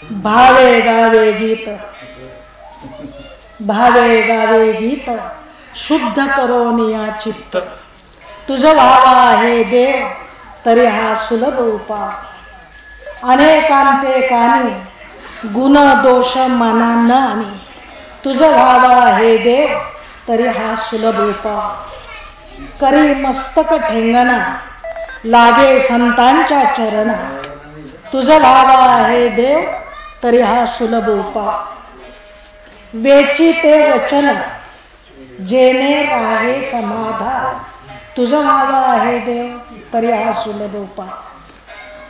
भावे गावे गीत, भावे गावे गीत, शुद्ध करोनिया चित्त. तुझं व्हावा आहे देव तरी हा सुलभ उपाय. अनेकांचे कानी गुण दोष मना न आणि, तुझं व्हावा आहे देव तरी हा सुलभ उपाय. करी मस्तक ठेंगणा लागे संतांच्या चरणा, तुझं व्हावा आहे देव तरी हा सुलभ उपाय. वेची ते वचन जेणे राहे समाधान, तुझं व्हावा आहे देव तरी हा सुलभ उपाय.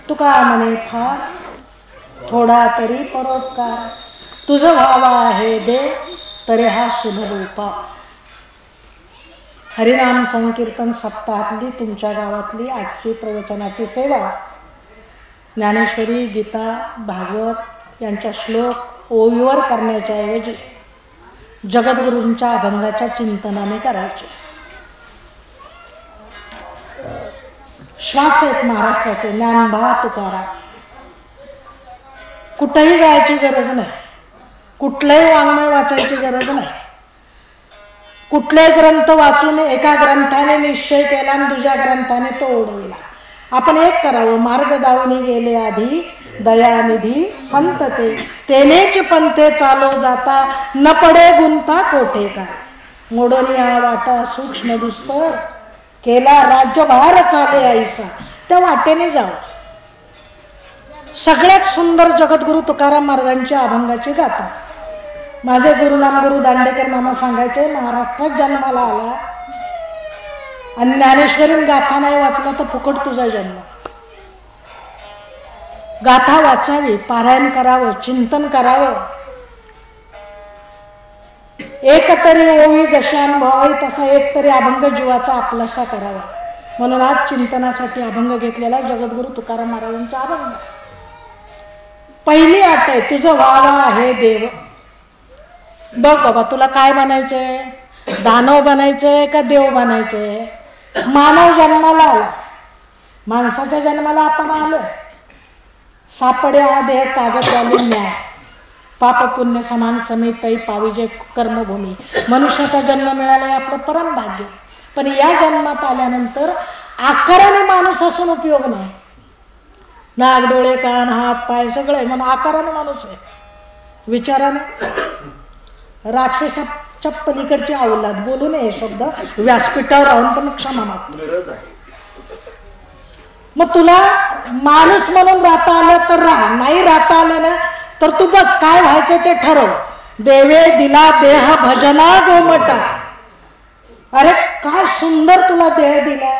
तुका म्हणे फार थोडा तरी परोपकार, तुझं व्हावा आहे देव तरी हा सुलभ उपाय. हरिनाम संकीर्तन सप्ताहातली तुमच्या गावातली आजची प्रवचनाची सेवा ज्ञानेश्वरी, गीता, भागवत यांच्या श्लोक ओवीवर करण्याच्या ऐवजी जगद्गुरूंच्या अभंगाच्या चिंतनाने करायचे. श्वास आहेत महाराष्ट्राचे ज्ञानभा तुकाराम. कुठेही जायची गरज नाही, कुठलंही वाङ्मय वाचायची गरज नाही. कुठले ग्रंथ वाचून एका ग्रंथाने निश्चय केला आणि दुसऱ्या ग्रंथाने तो ओढविला. आपण एक करावं, मार्ग दावणी गेले आधी दयानिधी संत ते, तेनेच पंथे चालो जाता न पडे गुंता कोठे काय. मोडोनी हा वाटा सूक्ष्म दुस्तर केला राज्यभार चाले ऐसा, त्या वाटेने जावं. सगळ्यात सुंदर जगद्गुरु तुकाराम महाराजांच्या अभंगाची गाथा. माझे गुरु नामगुरु दांडेकर मामा सांगायचे, महाराष्ट्रात जन्माला आला आणि ज्ञानेश्वरी गाथा नाही वाचला तर फुकट तुझा जन्म. गाथा वाचावी, पारायण करावं, चिंतन करावं. एक तरी ओवी जशी अनुभवावी तसा एक तरी अभंग जीवाचा आपलासा करावा. म्हणून आज चिंतनासाठी अभंग घेतलेला जगद्गुरु तुकाराम महाराजांचा अभंग. पहिली अट आहे, तुझं व्हावा आहे देव. बघ बाबा, तुला काय बनायचंय? दानव बनायचंय का देव बनायचंय? मानव जन्माला आला, माणसाच्या जन्माला आपण आलो. सापडे हा देह कागदवाली न्याय, पाप पुण्य समान समितही पाविजे कर्मभूमी. मनुष्याचा जन्म मिळाला आपलं परम भाग्य. पण या जन्मात आल्यानंतर आकाराने माणूस असून उपयोग नाही. नाक डोळे कान हात पाय सगळे म्हणून आकाराने माणूस आहे, विचाराने राक्षसाच्या पलीकडची अवलाद. बोलू नये शब्द, व्यासपीठावर राहून पण क्षमा मागतो. मग तुला माणूस म्हणून राहता आलं तर राहा, नाही राहता आलं ना तर तू बघ काय व्हायचं ते ठरव. देवे दिला देह भजना गोमटा. अरे काय सुंदर तुला देह दिला,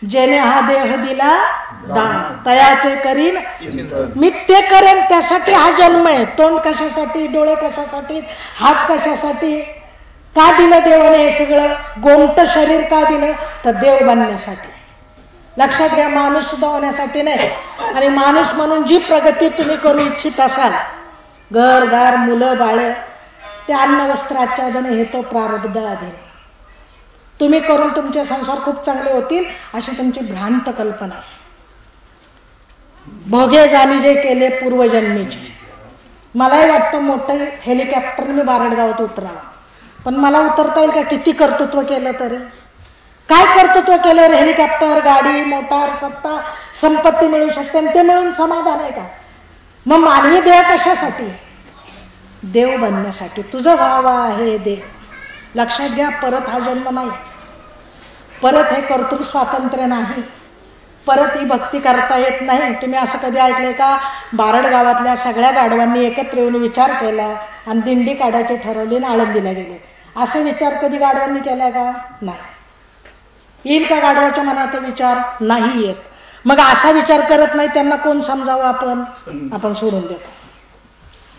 जेने हा देह दिला दान तयाचे करीन मी ते करेन. त्यासाठी हा जन्म आहे. तोंड कशासाठी, डोळे कशासाठी, हात कशासाठी, का दिलं देवाने हे सगळं? गोमट शरीर का दिलं? तर देव बनण्यासाठी. लक्षात घ्या, माणूस सुद्धा होण्यासाठी नाही. आणि माणूस म्हणून जी प्रगती तुम्ही करू इच्छित असाल, घरदार मुलं बाळ, ते अन्न वस्त्र आच्छादने हे तो प्रारब्ध अधीन. तुम्ही करून तुमचे संसार खूप चांगले होतील अशी तुमची भ्रांत कल्पना. भोगे जाणी जे केले पूर्वजन्मीचे. मलाही वाटतं मोठं हेलिकॉप्टर मी बारडगावात उतरावा, पण मला उतरता येईल का? किती कर्तृत्व केलं तरी. काय कर्तृत्व केलं रे? हेलिकॉप्टर, गाडी, मोटार, सत्ता, संपत्ती मिळू शकते आणि ते मिळून समाधान आहे का? मग मानवी देह कशासाठी? देव बनण्यासाठी. तुझं व्हावा आहे देव. लक्षात घ्या, परत हा जन्म नाही, परत हे कर्तृ स्वातंत्र्य नाही, परत ही भक्ती करता येत नाही. तुम्ही असं कधी ऐकलंय का? बारड गावातल्या सगळ्या गाढवांनी एकत्र येऊन विचार केला आणि दिंडी काढायची ठरवली आणि आळंदीला गेले. असे विचार कधी गाढवांनी केला का? नाही. येईल का गाढवाच्या मनात विचार? नाही येत. मग असा विचार करत नाही त्यांना कोण समजावं? आपण सोडून देतो.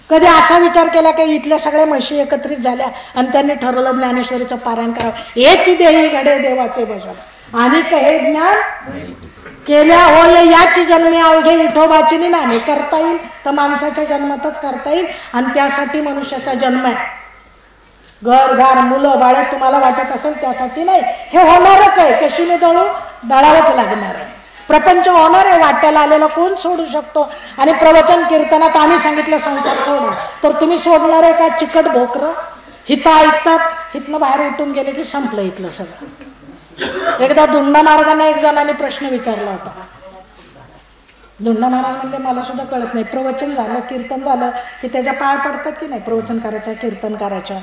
कधी असा विचार केला की इथल्या सगळ्या म्हशी एकत्रित झाल्या आणि त्यांनी ठरवलं ज्ञानेश्वरीचं पारायण करावं. याची देही घडे देवाचे भजन आणि हे ज्ञान केल्या होय याची जन्मी अवघे विठोबाची नामे. करता येईल तर माणसाच्या जन्मातच करता येईल आणि त्यासाठी मनुष्याचा जन्म आहे. घरदार मुलं बाळे तुम्हाला वाटत असेल त्यासाठी नाही, हे होणारच आहे. कशीने दळू? दळावंच लागणार आहे. प्रपंच होणार आहे, वाट्याला आलेला कोण सोडू शकतो? आणि प्रवचन कीर्तनात आम्ही सांगितलं संसार सोडा, तर तुम्ही सोडणार आहे का? चिकट भोकर हिथं ऐकतात, हिथनं बाहेर उठून गेले की संपलं इथलं सगळं. एकदा धुंडा महाराजांना एक जणांनी प्रश्न विचारला होता. धुंडा महाराज म्हणजे मला सुद्धा कळत नाही, प्रवचन झालं कीर्तन झालं की त्याच्या पाया पडतात की नाही प्रवचन करायच्या कीर्तन करायच्या.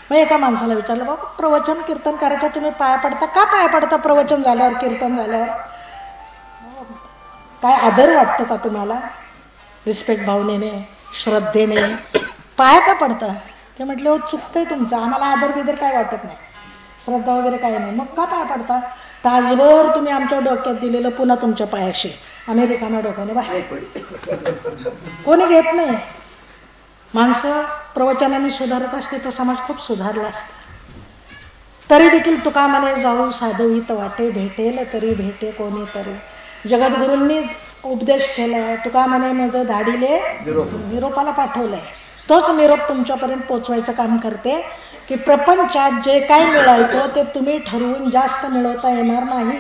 मग एका माणसाला विचारलं, बाबा प्रवचन कीर्तन करायच्या तुम्ही पाया पडता का? पाया पडता प्रवचन झाल्यावर कीर्तन झाल्यावर? काय आदर वाटतो का तुम्हाला? रिस्पेक्ट भावनेने श्रद्धेने पाया का पडता? ते म्हटले, हो चुकतंय तुमचं, आम्हाला आदर बिदर काय वाटत नाही, श्रद्धा वगैरे काही नाही. मग का पाया पडता? तासभर तुम्ही आमच्या डोक्यात दिलेलं पुन्हा तुमच्या पायाशी, अमेरिकाना डोक्याने बाहेर. कोणी घेत नाही. माणसं प्रवचनाने सुधारत असते तर समाज खूप सुधारला असता. तरी देखील तुका म्हणे जाऊ साधवीत वाटे, भेटेल तरी भेटे कोणीतरी. जगद्गुरूंनी उपदेश केलाय, तुका म्हणे माझं धाडीले निरोपाला पाठवलंय. तोच निरोप तुमच्यापर्यंत पोचवायचं काम करते की प्रपंचात जे काय मिळायचं ते तुम्ही ठरवून जास्त मिळवता येणार नाही.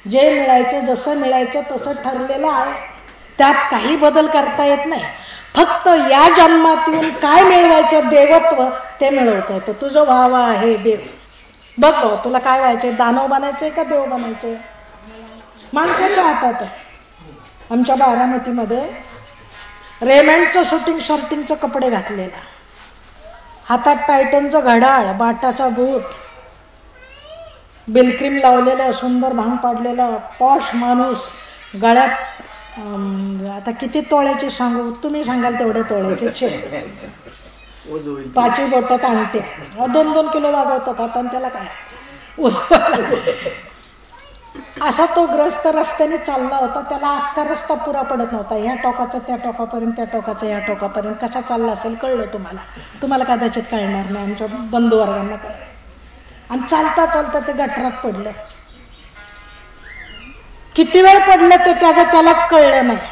जे मिळायचं जसं मिळायचं तसं ठरलेलं आहे, त्यात काही बदल करता येत नाही. फक्त या जन्मात येऊन काय मिळवायचं देवत्व ते मिळवता येतं. तुझं व्हावा आहे देव. बघ भाऊ तुला काय व्हायचंय, दानव बनायचंय का देव बनायचंय? माणसाच्या हातात आहे. आमच्या बारामतीमध्ये रेमंडचं शूटिंग शर्टिंगचं कपडे घातलेला, हातात टायटनचं घड्याळ, बाटाचा बूट, बिलक्रीम लावलेलं, सुंदर भांग पाडलेला पॉश माणूस, गळ्यात आता किती तोळ्याची सांगू, तुम्ही सांगाल तेवढे तोळ्याचे, 5 बोटात अंगठे, 2-2 किलो वागवतात आता, आणि त्याला काय असा तो ग्रस्त रस्त्याने चालला होता. त्याला अख्खा रस्ता पुरा पडत नव्हता, ह्या टोकाचा त्या टोकापर्यंत, त्या टोकाचा ह्या टोकापर्यंत. कसा चालला असेल कळलं तुम्हाला कदाचित कळणार नाही, आमच्या बंधुवर्गांना कळलं. आणि चालता चालता ते गटरात पडलं. किती वेळ पडलं ते त्यालाच कळलं नाही.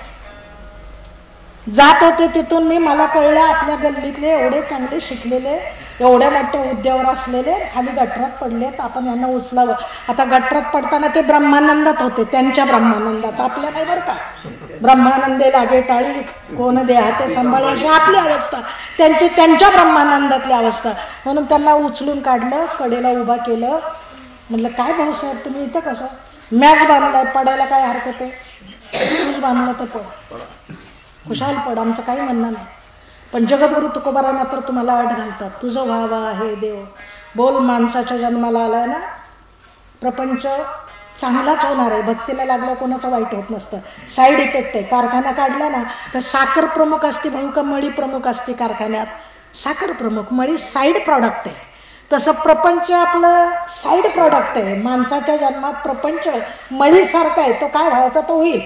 जात होते तिथून मला कळलं आपल्या गल्लीतले एवढे चांगले शिकलेले, एवढ्या मोठ्या हुद्द्यावर असलेले खाली गटरात पडलेत, आपण यांना उचलावं. आता गटरात पडताना ते ब्रह्मानंदात होते, त्यांच्या ब्रह्मानंदात, आपल्या नाही बरं का. ब्रह्मानंदे लागे टाळी कोण दे हाते सांभाळे, अशी आपली अवस्था, त्यांची त्यांच्या ब्रह्मानंदातली अवस्था. म्हणून त्यांना उचलून काढलं, कडेला उभा केलं. म्हटलं काय भाऊसाहेब तुम्ही इथं कसं? मॅच बांधलाय, पडायला काय हरकत आहे, तूच बांधलं तर पड, खुशाल पड, आमचं काही म्हणणं नाही. पण जगद्गुरु तुकोबाराय मात्र तुम्हाला अट घालतात, तुझं व्हावा हे देव. बोल माणसाच्या जन्माला आलाय ना, प्रपंच चांगलाच होणार आहे. भक्तीला लागलं कोणाचं वाईट होत नसतं. साईड इफेक्ट आहे. कारखाना काढला ना तर साखर प्रमुख असते भाऊ का मळी प्रमुख असते कारखान्यात? साखर प्रमुख, मळी साईड प्रॉडक्ट आहे. तसं प्रपंच आपलं साईड प्रॉडक्ट आहे. माणसाच्या जन्मात प्रपंच मळीसारखा आहे, तो काय व्हायचा तो होईल,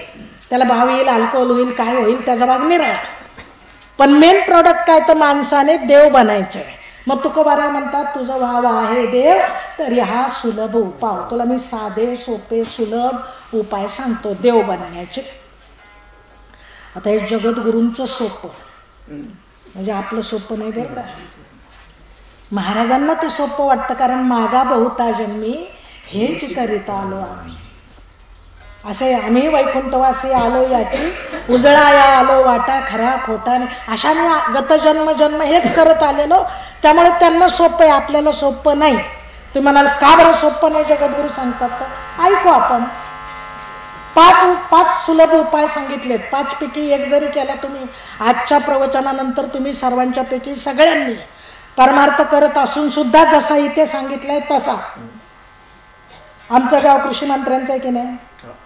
त्याला भाव येईल, अल्कोहोल होईल, काय होईल त्याचा भाग निराळा. पण मेन प्रॉडक्ट काय तर माणसाने देव बनायचं आहे. मग तुकोबाराय म्हणतात तुझं व्हावं आहे देव, तरी हा सुलभ उपाय. तुला मी साधे सोपे सुलभ उपाय सांगतो देव बनण्याचे. आता हे जगद्गुरूंचं सोपं म्हणजे आपलं सोपं नाही बरं का. महाराजांना ते सोपं वाटतं, कारण मागा बहुता जन्मी हेच करीता आलो आम्ही. असे आम्ही वैकुंठवासी आलो याची उजळाया आलो वाटा खरा खोटा नाही, अशा मी गत जन्म हेच करत आलेलो. त्यामुळे त्यांना सोपं आहे, आपल्याला सोपं नाही. तुम्ही म्हणाल का बरं सोपं नाही? जगद्गुरू सांगतात तर ऐकू आपण. 5 सुलभ उपाय सांगितलेत. 5 पैकी एक जरी केला तुम्ही आजच्या प्रवचनानंतर, तुम्ही सर्वांच्या पैकी सगळ्यांनी परमार्थ करत असून सुद्धा जसा इथे सांगितलंय तसा. आमचं गाव कृषी मंत्र्यांचं आहे की नाही,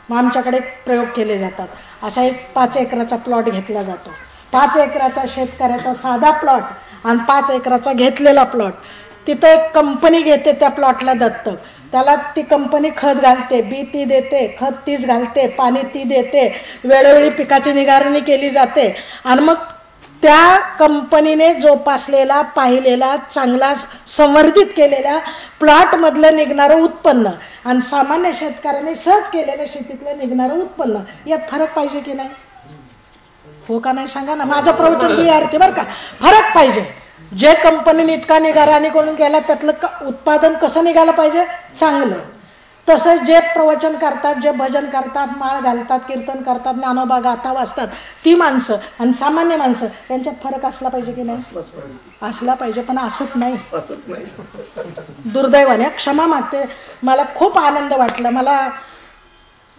मग आमच्याकडे प्रयोग केले जातात. असा एक 5 एकराचा प्लॉट घेतला जातो. 5 एकराचा शेतकऱ्याचा साधा प्लॉट आणि 5 एकराचा घेतलेला प्लॉट. तिथं एक कंपनी घेते त्या प्लॉटला दत्तक. त्याला ती कंपनी खत घालते, बी ती देते, खत तीच घालते, पाणी ती देते, वेळोवेळी पिकाची निगारणी केली जाते. आणि मग त्या कंपनीने जोपासलेला पाहिलेला चांगला संवर्धित केलेल्या प्लॉटमधलं निघणारं उत्पन्न आणि सामान्य शेतकऱ्याने सहज केलेल्या शेतीतलं निघणारं उत्पन्न, यात फरक पाहिजे की नाही? हो का नाही सांगा ना. माझं प्रवचन द्विअर्थी बरं का. फरक पाहिजे. जे कंपनीने इतका निगाराणी करून केला त्यातलं उत्पादन कसं निघालं पाहिजे? चांगलं. तसंच जे प्रवचन करतात, जे भजन करतात, माळ घालतात, कीर्तन करतात, ज्ञानोबा गाथा वाचतात, ती माणसं आणि सामान्य माणसं यांच्यात फरक असला पाहिजे की नाही? असला पाहिजे, पण असत नाही. दुर्दैवाने क्षमा मागते. मला खूप आनंद वाटला. मला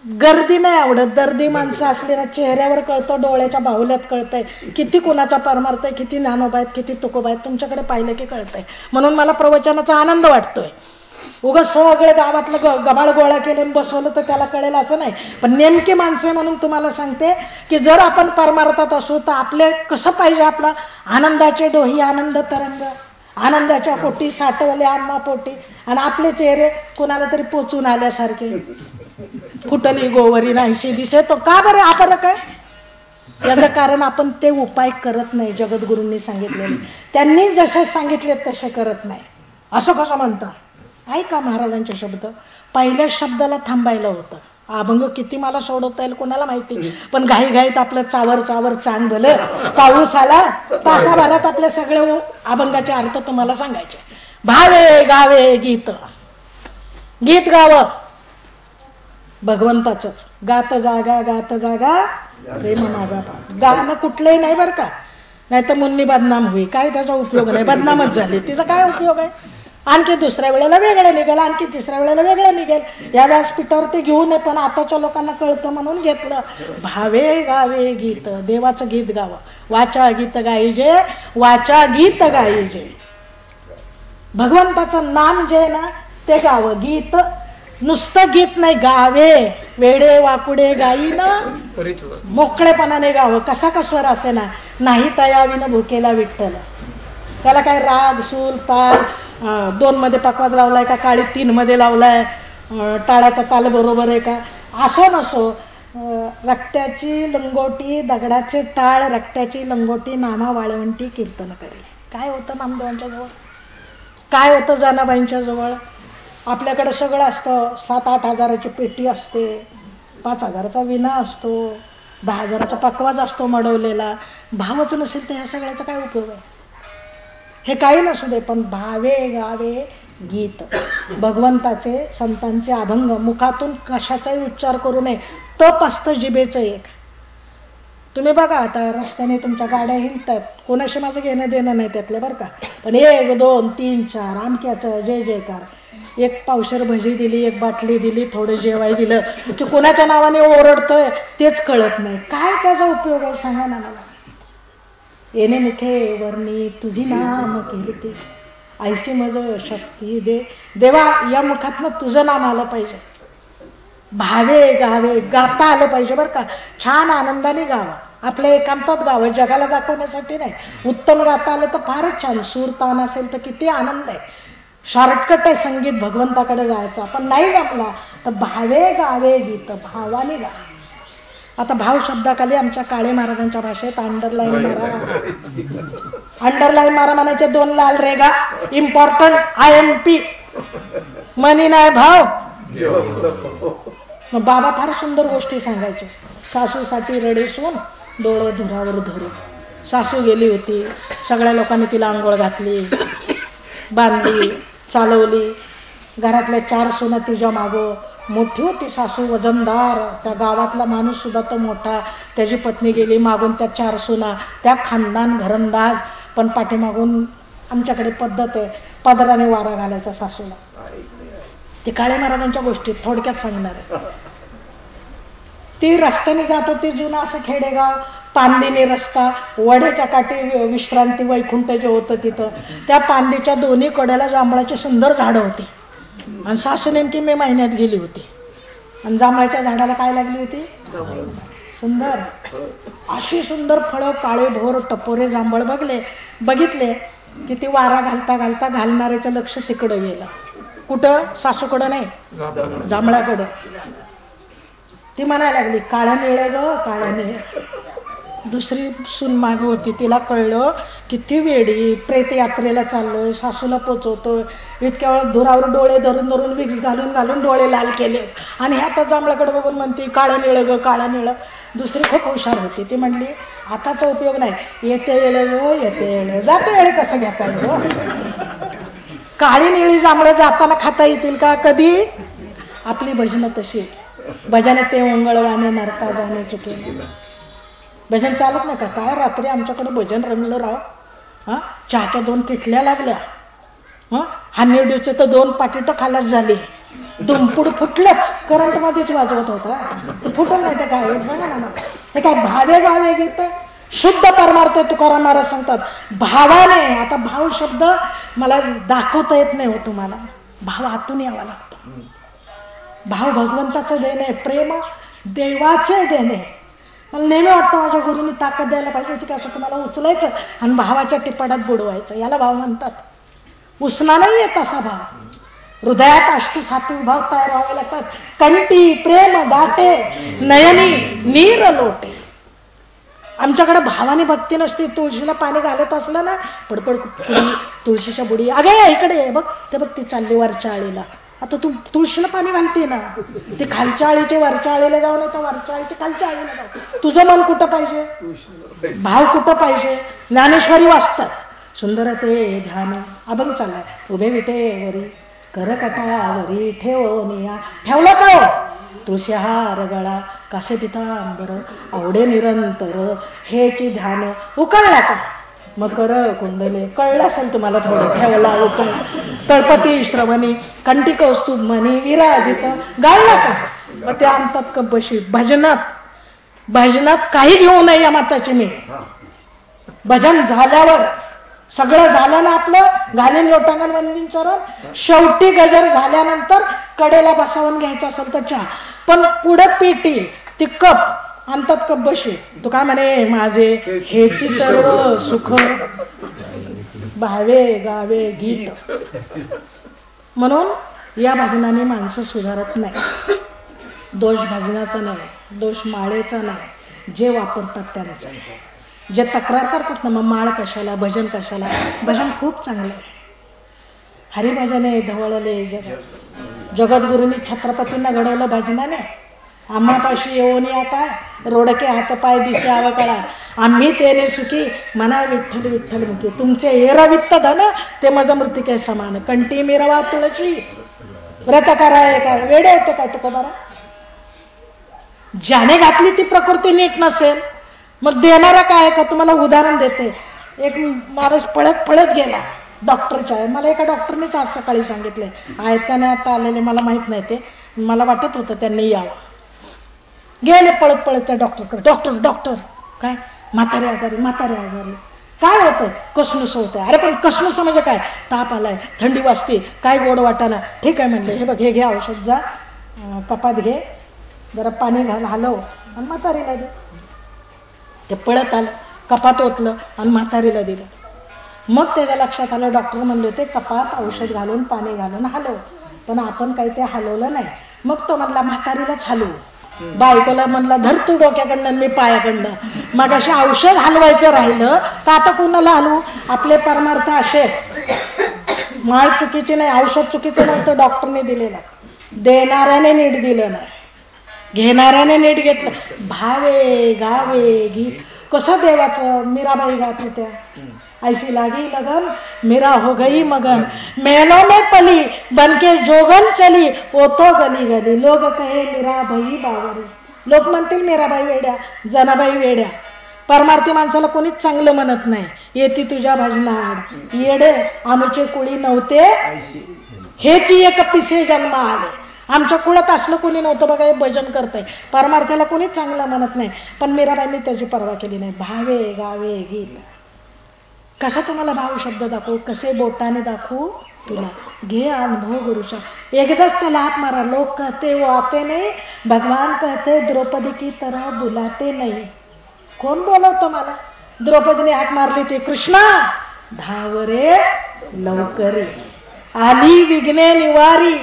गर्दी नाही आवडत. दर्दी माणसं असले ना, चेहऱ्यावर कळतं, डोळ्याच्या बाहुल्यात कळतंय किती कुणाचा परमार्थ आहे, किती ज्ञानोबा आहेत, किती तुकोबा आहेत. तुमच्याकडे पाहिलं की कळतंय. म्हणून मला प्रवचनाचा आनंद वाटतोय. उगाच सगळे गावातलं गबाळ गोळा केलं बसवलं तर त्याला कळेल असं नाही. पण नेमकी माणसे म्हणून तुम्हाला सांगते की जर आपण परमार्थात असू तर आपले कसं पाहिजे, आपला आनंदाचे डोही आनंद तरंग, आनंदाच्या पोटी साठवले आम्हा पोटी, आणि आपले चेहरे कुणाला तरी पोचून आल्यासारखे, कुठली गोवरी नाहीशी दिसे. तो का बरं हा फरक आहे? याचं कारण आपण ते उपाय करत नाही जगद्गुरूंनी सांगितलेले. त्यांनी जसे सांगितले तसे करत नाही. असं कसं म्हणता? ऐका महाराजांचे शब्द. पहिल्या शब्दाला थांबायला होतं. अभंग किती मला सोडवता येईल कोणाला माहिती, पण घाईघाईत आपलं चावर चावर चांग भलं, पाऊस आला, तासाभरात आपले सगळे अभंगाचे अर्थ तुम्हाला सांगायचे. भावे गावे गीत, गीत गावं भगवंताचंच. गात जागा गात जागा प्रेम मागा. गाणं कुठलंही नाही बरं का, नाही तर मुन्नी बदनाम होई. काय त्याचा उपयोग नाही, बदनामच झाली. तिचा काय उपयोग आहे? आणखी दुसऱ्या वेळेला वेगळं निघेल, आणखी तिसऱ्या वेळेला वेगळं निघेल. या व्यासपीठावर ते घेऊ नये, पण आताच्या लोकांना कळतं म्हणून घेतलं. भावे गावे गीत, देवाचं गीत गावं. वाचा गीत गाईजे, वाचा गीत गाईजे. भगवंताचं नाम जे आहे ना ते गावं. गीत नुसतं गीत नाही, गावे. वेडे वाकुडे गाईन मोकळेपणाने गावं. कसा कसवर असे ना, नाही तयाविन भुकेला विठ्ठल. त्याला काय राग सूर ताल 2 मध्ये पकवाज लावलाय का, काळी 3 मध्ये लावलाय, टाळाचा ताल बरोबर आहे का, असो नसो. रक्त्याची लंगोटी दगडाचे टाळ, रक्त्याची लंगोटी नामा वाळवंटी कीर्तन करी. काय होतं नामदेवांच्या जवळ, काय होतं जनाबाईंच्या जवळ? आपल्याकडे सगळं असतं. 7-8 हजाराची पेटी असते, 5 हजाराचा विना असतो, 10 हजाराचा पकवाज असतो मडवलेला. भावच नसेल तर ह्या सगळ्याचा काय उपयोग आहे? हे काही नसू दे, पण भावे गावे गीत, भगवंताचे संतांचे अभंग मुखातून कशाचाही उच्चार करू नये. तप असतं जिभेचं एक. तुम्ही बघा आता रस्त्याने तुमच्या गाड्या हिंडतात, कोणाशी माझं घेणं देणं नाही त्यातले बरं का, पण 1 2 3 4 आमक्याचं जय जयकार. एक पावशर भजी दिली, एक बाटली दिली, थोडं जेवाय दिलं की कोणाच्या नावाने ओरडतोय तेच कळत नाही. काय त्याचा उपयोग आहे सांगा ना मला? येणे मुखे वर्णी तुझी नाम कीर्ती, ऐशी मज शक्ती दे. देवा या मुखातनं तुझं नाम आलं पाहिजे. भावे गावे गाता आलं पाहिजे बरं का. छान आनंदाने गावं, आपल्या एकांतात गावं, जगाला दाखवण्यासाठी नाही. उत्तम गाता आलं तर फारच छान. सूर तान असेल तर किती आनंद आहे. शॉर्टकट आहे संगीत भगवंताकडे जायचा. पण नाही जमला तर भावे गावे गीत, भावाने गा. आता भाव शब्दाखाली आमच्या काळे महाराजांच्या भाषेत अंडरलाईन मारा. अंडरलाईन मारा म्हणायचे 2 लाल रेगा. Important IMP. मनी नाही भाव. मग बाबा फार सुंदर गोष्टी सांगायचे. सासूसाठी रडेसून डोळं धुरावर धरू. सासू गेली होती, सगळ्या लोकांनी तिला आंघोळ घातली, बांधली, चालवली. घरातल्या 4 सुना तिच्या मागं. मोठी होती सासू, वजनदार. त्या गावातला माणूस सुद्धा तो मोठा. त्याची पत्नी गेली, मागून त्या 4 सुना, त्या खानदान घरंदाज. पण पाठीमागून आमच्याकडे पद्धत आहे, पदराने वारा घालायचा सासूला. ती काळे महाराजांच्या गोष्टी थोडक्यात सांगणार आहे. ती रस्त्याने जात होती, जुना असं खेडेगाव, पांदिनी रस्ता, वड्याच्या काठी विश्रांती वैकुंठ जे होतं तिथं. त्या पांदीच्या दोन्ही कड्याला जांभळाची सुंदर झाडं होती. आणि सासू नेमकी मे महिन्यात गेली होती, आणि जांभळाच्या झाडाला काय लागली होती? सुंदर अशी सुंदर फळं, काळे भोर टपोरे जांभळ बघितले की ती वारा घालता घालता घालणाऱ्याचं लक्ष तिकडं गेलं. कुठं? सासूकडं नाही, जांभळाकडं. ती म्हणायला लागली, काळ्या निळं ग काळ्या निळं. दुसरी सून माग होती, तिला कळलं की ती वेडी, प्रेत यात्रेला चाललोय, सासूला पोचवतोय. इतक्या वेळ धुरावर डोळे धरून धरून विक्स घालून घालून डोळे लाल केलेत, आणि ह्या जांभळाकडे बघून म्हणते काळं निळं ग काळं निळं. दुसरी खूप हुशार होती, ती म्हणली आताचा उपयोग नाही, येते येळ ग येते येळ, जाते वेळ कसं घेता येईल? काळी निळी जांभळं जाताना खाता येतील का? कधी आपली भजनं तशी भजन ते मंगळवाने नरका जाणे चुके भजन चालत नाही का? काय रात्री आमच्याकडे भजन रंगलं राव. हां, चहाच्या 2 किटल्या लागल्या. हां, हानिवडीचे तर 2 पाकिटं खालास झाली. दुमपुड फुटलंच, करंटमध्येच वाजवत होता. ते फुटलं नाही तर काय बघा ना. हे काय भावे गावे गीत शुद्ध परमार्थ तुकाराम महाराज सांगतात. भावाने, आता भाव शब्द मला दाखवता येत नाही हो तुम्हाला. भाव आतून यावा लागतो. भाव भगवंताचं देणे, प्रेम देवाचे देणे. मला नेहमी वाटतं माझ्या गुरुनी ताकद द्यायला पाहिजे होती की असं तुम्हाला उचलायचं आणि भावाच्या टिपाडात बुडवायचं. याला भाव म्हणतात. उसना नाही येत असा भाव. हृदयात 8 सात्विक भाव तयार व्हावे लागतात. कंठी प्रेम दाटे, नयनी नीर लोटे. आमच्याकडे भावाने भक्ती नसते. तुळशीला पाणी घालत असलं ना, पडपड तुळशीच्या बुडी, अगे इकडे बघ, ते बघ ती चालली वरच्या आळीला. आता तू तुळशीला पाणी घालते ना, ती खालच्या आळीचे वरच्या आळीला जाऊ, नाही तर वरच्या आळीचे खालच्या आळीला जाऊ. तुझं मन कुठं पाहिजे? भाव कुठं पाहिजे? ज्ञानेश्वरी वाचतात. सुंदर ते ध्यान अभंग चाललाय. उभे विटेवरी करकटावरी ठेवनिया. ठेवलं का हो? तुळशी हार गळा कासे पितांबर आवडे निरंतर हेची ध्यान. उकळला का? मकर कुंडले कळलं असेल तुम्हाला थोडं. ठेवला उकळला. तळपती श्रवणी कंठी कौस्तुभ मनी विराजित. गाळला का? मग ते आणतात कब्बशी. भजनात काही घेऊ नये या माताची मी. भजन झाल्यावर सगळं झालं ना आपलं, घालीन लोटांगण वंदीन चरण, शेवटी गजर झाल्यानंतर कडेला बसावून घ्यायचं असेल तर चहा. पण पुढं पेटी ती कप आणतात कब्बशी. तू काय म्हणे? माझे हेची सर्व सुख भावे गावे गीत. म्हणून या भजनाने माणसं सुधारत नाही. दोष भजनाचा नाही, दोष माळेचा नाही, जे वापरतात त्यांचा. जे तक्रार करतात ना, मग माळ कशाला, भजन कशाला. भजन खूप चांगलं आहे. हरिभजन आहे धवळले जगत. जगद्गुरूंनी छत्रपतींना घडवलं भजनाने. आम्हापाशी येऊन या काय रोडके हातपाय दिसे आवकळा, आम्ही तेने सुखी मना विठ्ठल विठ्ठल मुखी. तुमचे एरवित्त धन ते मज मृतिके समान. कंठी मिरवा तुळशी व्रत कराय काय वेडे होते काय तुकोबारा? ज्याने घातली ती प्रकृती नीट नसेल मग देणारा काय का? तुम्हाला उदाहरण देते. एक माणूस पळत पळत गेला डॉक्टरच्या. मला एका डॉक्टरनेच आज सकाळी सांगितले, आहेत का नाही आता आलेले मला माहित नाही. ते मला वाटत होतं त्यांनी यावं. गेले पळत पळत त्या डॉक्टरकडे. डॉक्टर डॉक्टर काय? म्हातारे आजारी, म्हातारे आजारी. काय होतंय? कसनुस होतंय. अरे पण कसनुस म्हणजे काय? ताप आलाय, थंडी वाजते, काय गोड वाटाना. ठीक आहे म्हणले, हे बघ हे घे औषध, जा कपात घे, जरा पाणी घाल, हलव आणि म्हातारीला दे. ते पळत आलं, कपात ओतलं आणि म्हातारीला दिलं. मग त्याच्या लक्षात आलं, डॉक्टर म्हणले होते कपात औषध घालून पाणी घालून हलव, पण आपण काही ते हलवलं नाही. मग तो म्हणला म्हातारीलाच हलवू. बायकोला म्हणला धर तू डोक्याकडनं मी पायाकडनं. मग असे औषध हलवायचं राहिलं तर आता कुणाला हलवू? आपले परमार्थ असे. माळ चुकीची नाही, औषध चुकीचं नव्हतं डॉक्टरने दिलेलं, देणाऱ्याने नीट दिलं नाही, घेणाऱ्याने नीट घेतलं. भावे गावे गीत कसं देवाचं. मीराबाई गात होत्या, ऐसी लागी लगन मीरा हो गई मगन, मेलों में पली बनके जोगन चली, ओ तो गली गली लोग कहे मीराबाई बावरी. लोक म्हणतील मीराबाई वेड्या, जनाबाई वेड्या. परमार्थी माणसाला कोणीच चांगलं म्हणत नाही. येती तुझ्या भजनाड येडे आमचे कुळी नव्हते हेची एक पिसे जन्म आले. आमच्या कुळात असलं कोणी नव्हतं बघा हे भजन करतंय. परमार्थ्याला कोणीच चांगलं म्हणत नाही. पण मीराबाईंनी त्याची पर्वा केली नाही. भावे गावे गीत. कसा तुम्हाला भाव शब्द दाखवू, कसे बोटाने दाखवू तुला? घे अनुभव गुरुचा. एकदाच त्याला हात मारा. लोक कहते वो आते नहीं, भगवान कहते द्रौपदी की तरह बुलाते नहीं. कोण बोलवतो मला? द्रौपदीने हात मारली होती, कृष्णा धावरे लवकरी, आली विघ्ने निवारी,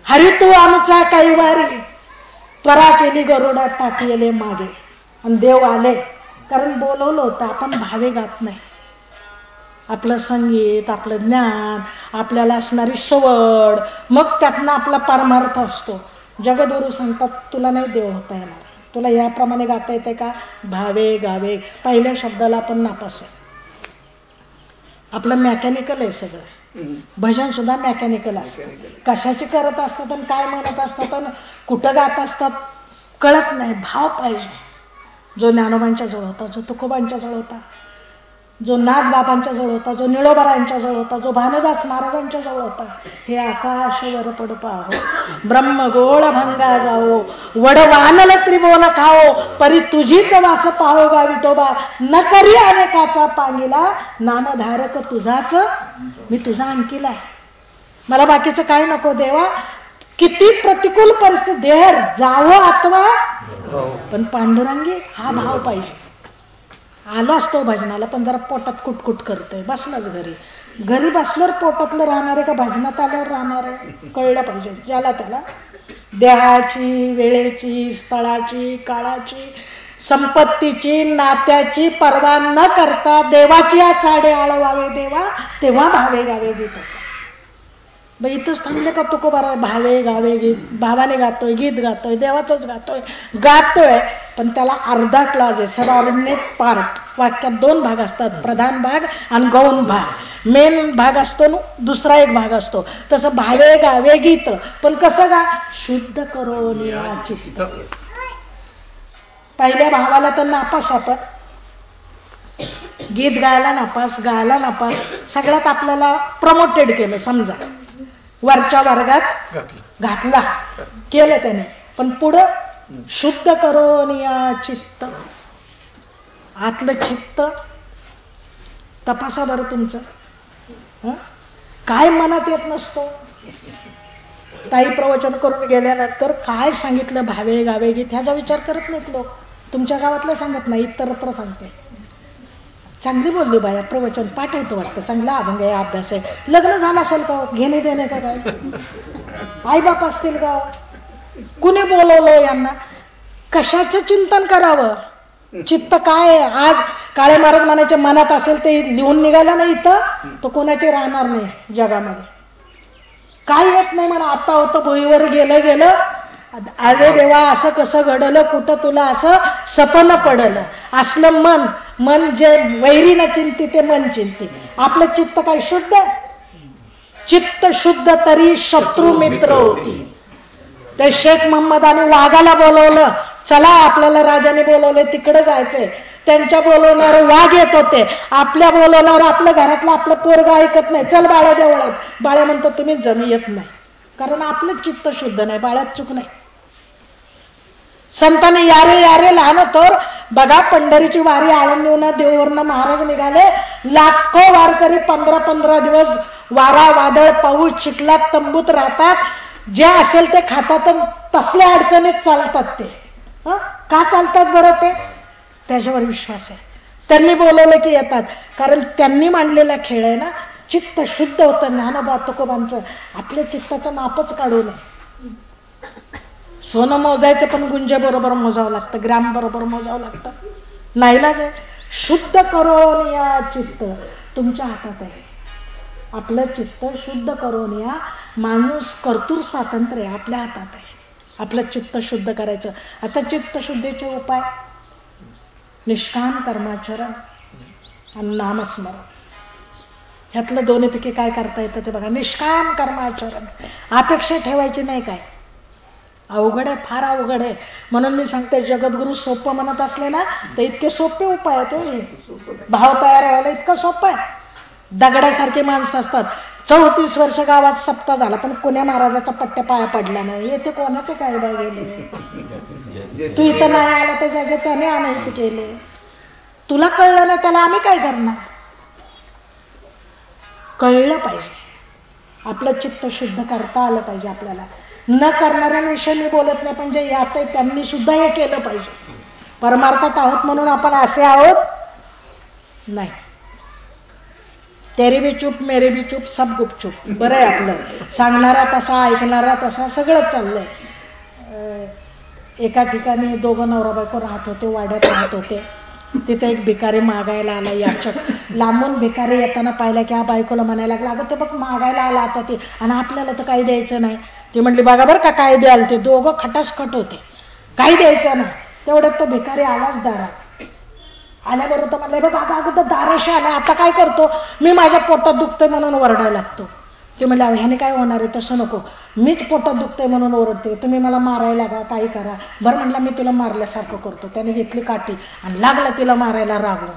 हरी तू आमचा कैवारी. त्वरा केली गरुडात टाकलेले मागे आणि देव आले, कारण बोलवलं होतं. आपण भावे गात नाही. आपलं संगीत, आपलं ज्ञान, आपल्याला असणारी सवड, मग त्यातनं आपला परमार्थ असतो. जगद्गुरू सांगतात तुला नाही देव होता येणार, तुला याप्रमाणे गाता येते का? भावे गावे. पहिल्या शब्दाला आपण नापास आहे. आपलं मेकॅनिकल आहे सगळं. भजन सुद्धा मेकॅनिकल असतं. कशाची करत असतात आणि काय म्हणत असतात आणि कुठं गात असतात कळत नाही. भाव पाहिजे. जो ज्ञानोबांच्या जवळ होता, जो तुकोबांच्या जवळ होता, जो नाथबाबांच्या जवळ होता, जो निळोबारांच्या जवळ होता, जो भानुदास महाराजांच्या जवळ होता. हे आकाश वर पडू पाहो, ब्रह्म गोळ भंगा जाओ, वडवानल त्रिभुवन खाओ, परी तुझीच वास पाहो गा विठोबा, न करी अनेकाचा पांगिला, नामधारक तुझाच मी तुझा अंकिला आहे. मला बाकीचं काय नको देवा. किती प्रतिकूल परिस्थिती, देह जावं अथवा पण पांडुरंगी हा भाव पाहिजे. आलो असतो भजनाला पण जरा पोटात कुटकुट करतोय, बसलाच घरी. घरी बसल्यावर पोटातलं राहणार आहे का भजनात आल्यावर राहणार आहे कळलं पाहिजे. ज्याला त्याला देहाची, वेळेची, स्थळाची, काळाची, संपत्तीची, नात्याची पर्वा न करता देवाची या चाडे आळवावे देवा, तेव्हा भावे गावे गीत होता. बाई इथंच थांबले का तुकोबारा? भावे गावे गीत, भावाने गातोय, गीत गातोय, देवाचंच गातोय पण त्याला अर्धा क्लास आहे. Subordinate part. वाक्यात 2 भाग असतात, प्रधान भाग आणि गौण भाग. मेन भाग असतो न दुसरा एक भाग असतो. तसं भावे गावे गीत पण कसं गा? शुद्ध करो चित्त. पहिल्या भावाला तर नापास आपण, गीत गायला नापास, गायला नापास, सगळ्यात आपल्याला प्रमोटेड केलं समजा, वरच्या वर्गात घातला केलं त्याने. पण पुढं शुद्ध करो चित्त, आतलं चित्त तपासा बरं तुमचं. काय मनात येत नसतो. ताई प्रवचन करून गेल्यानंतर काय सांगितलं भावे गावे गीत ह्याचा विचार करत नाहीत लोक. तुमच्या गावातलं सांगत नाही, इतरत्र सांगते. चांगली बोलली बाया, प्रवचन पाठ होतं वाटतं, चांगला अभंग आहे, अभ्यास आहे. लग्न झालं असेल का? घेणे देणे का काय? आई बाप असतील का? कुणी बोलवलं यांना? कशाचं चिंतन करावं? चित्त काय आहे? आज काळे महाराज म्हणायचे मनात असेल ते लिहून निघालं नाही इथं तो कोणाचे राहणार नाही जगामध्ये. काय येत नाही म्हणा. आता होतं भुईवर गेलं, अरे देवा असं कसं घडलं, कुठं तुला असं सपन पडलं. असलं मन जे वैरी न चिंती ते मन चिंती. आपलं चित्त काय शुद्ध? चित्त शुद्ध तरी शत्रू मित्र होती. ते शेख महम्मदाने वाघाला बोलवलं, चला आपल्याला राजाने बोलवले तिकडे जायचंय. त्यांच्या बोलवण्यावर वाघ येत होते, आपल्या बोलवण्यावर आपलं घरातलं आपलं पोरगा ऐकत नाही. चल बाळ्या देवळात. बाळ्या म्हणतो तुम्ही जमी येत नाही, कारण आपलं चित्त शुद्ध नाही. बाळ्यात चूक नाही. संतांनी यारे यारे लहान थोर बघा, पंढरीची वारी आळंदीहून देऊवरनं महाराज निघाले. लाखो वारकरी 15-15 दिवस वारा वादळ पाऊस चिखलात तंबूत राहतात. जे असेल ते खातात. तसल्या अडचणीत चालतात ते. का चालतात बरं? ते त्याच्यावर विश्वास आहे. त्यांनी बोलवलं की येतात, कारण त्यांनी मांडलेला खेळ आहे ना. चित्त शुद्ध होतं. ज्ञानोबा तुकोबांचं आपल्या चित्ताचं मापच काढू नये. सोनं मोजायचं पण गुंजे बरोबर मोजावं लागतं, ग्राम बरोबर मोजावं लागतं. नाईलाज आहे. शुद्ध करून या चित्त तुमच्या हातात आहे. आपलं चित्त शुद्ध करून या. माणूस कर्तृ स्वातंत्र्य आपल्या हातात आहे. आपलं चित्त शुद्ध करायचं. आता चित्त शुद्धीचे उपाय निष्काम कर्माचरण आणि नामस्मरण. ह्यातलं दोन्हीपैकी काय करता येतं ते बघा. निष्काम कर्माचरण, अपेक्षा ठेवायची नाही. काय अवघड आहे, फार अवघड आहे. म्हणून मी सांगते जगद्गुरु सोपं म्हणत असले ना तर इतके सोपे उपाय आहेत. भाव तयार व्हायला इतकं सोपं आहे. दगडासारखी माणसं असतात. 34 वर्ष गावात सप्ताह झाला पण कोण्या महाराजाचा पट्ट्या पाया पडला नाही. येथे कोणाचे काय बाय गेले? तू इथं नाही आला तर ज्याचे त्याने अनैतिक केले. तुला कळलं नाही त्याला आम्ही काय करणार? कळलं पाहिजे. आपलं चित्त शुद्ध करता आलं पाहिजे आपल्याला. न करणाऱ्यांविषयी मी बोलत नाही, पण जे यात आहे त्यांनी सुद्धा हे केलं पाहिजे. परमार्थात आहोत म्हणून आपण असे आहोत नाही. तेरी भी चूप मेरी भी चूप सब गुपचूप. बरं आहे आपलं. सांगणारा तसा, ऐकणारा तसा, सगळं चाललंय. एका ठिकाणी 2 नवरा बायको राहत होते, वाड्यात राहत होते. तिथे एक भिकारी मागायला आला, याचक. लांबून भिकारी येताना पाहिला की हा बायकोला म्हणायला लागला, अगं ते बघ मागायला आला आता ते, आणि आपल्याला तर काही द्यायचं नाही. ती म्हणली बघा बरं का काय द्याल. ते दोघं खटासखट होते, काही द्यायचं नाही. तेवढ्यात तो भिकारी आलाच दारात. आल्याबरोबर तर म्हणलं बघ अगोदर दाराशी आला, आता काय करतो मी, माझ्या पोटात दुखतंय म्हणून ओरडायला लागतो. ते म्हणले ह्याने काय होणार आहे, तसं नको, मीच पोटात दुखतंय म्हणून ओरडते, तुम्ही मला मारायला लागा काही करा. बरं म्हणलं मी तुला मारल्यासारखं करतो. त्याने घेतली काठी आणि लागला तिला मारायला रागवून.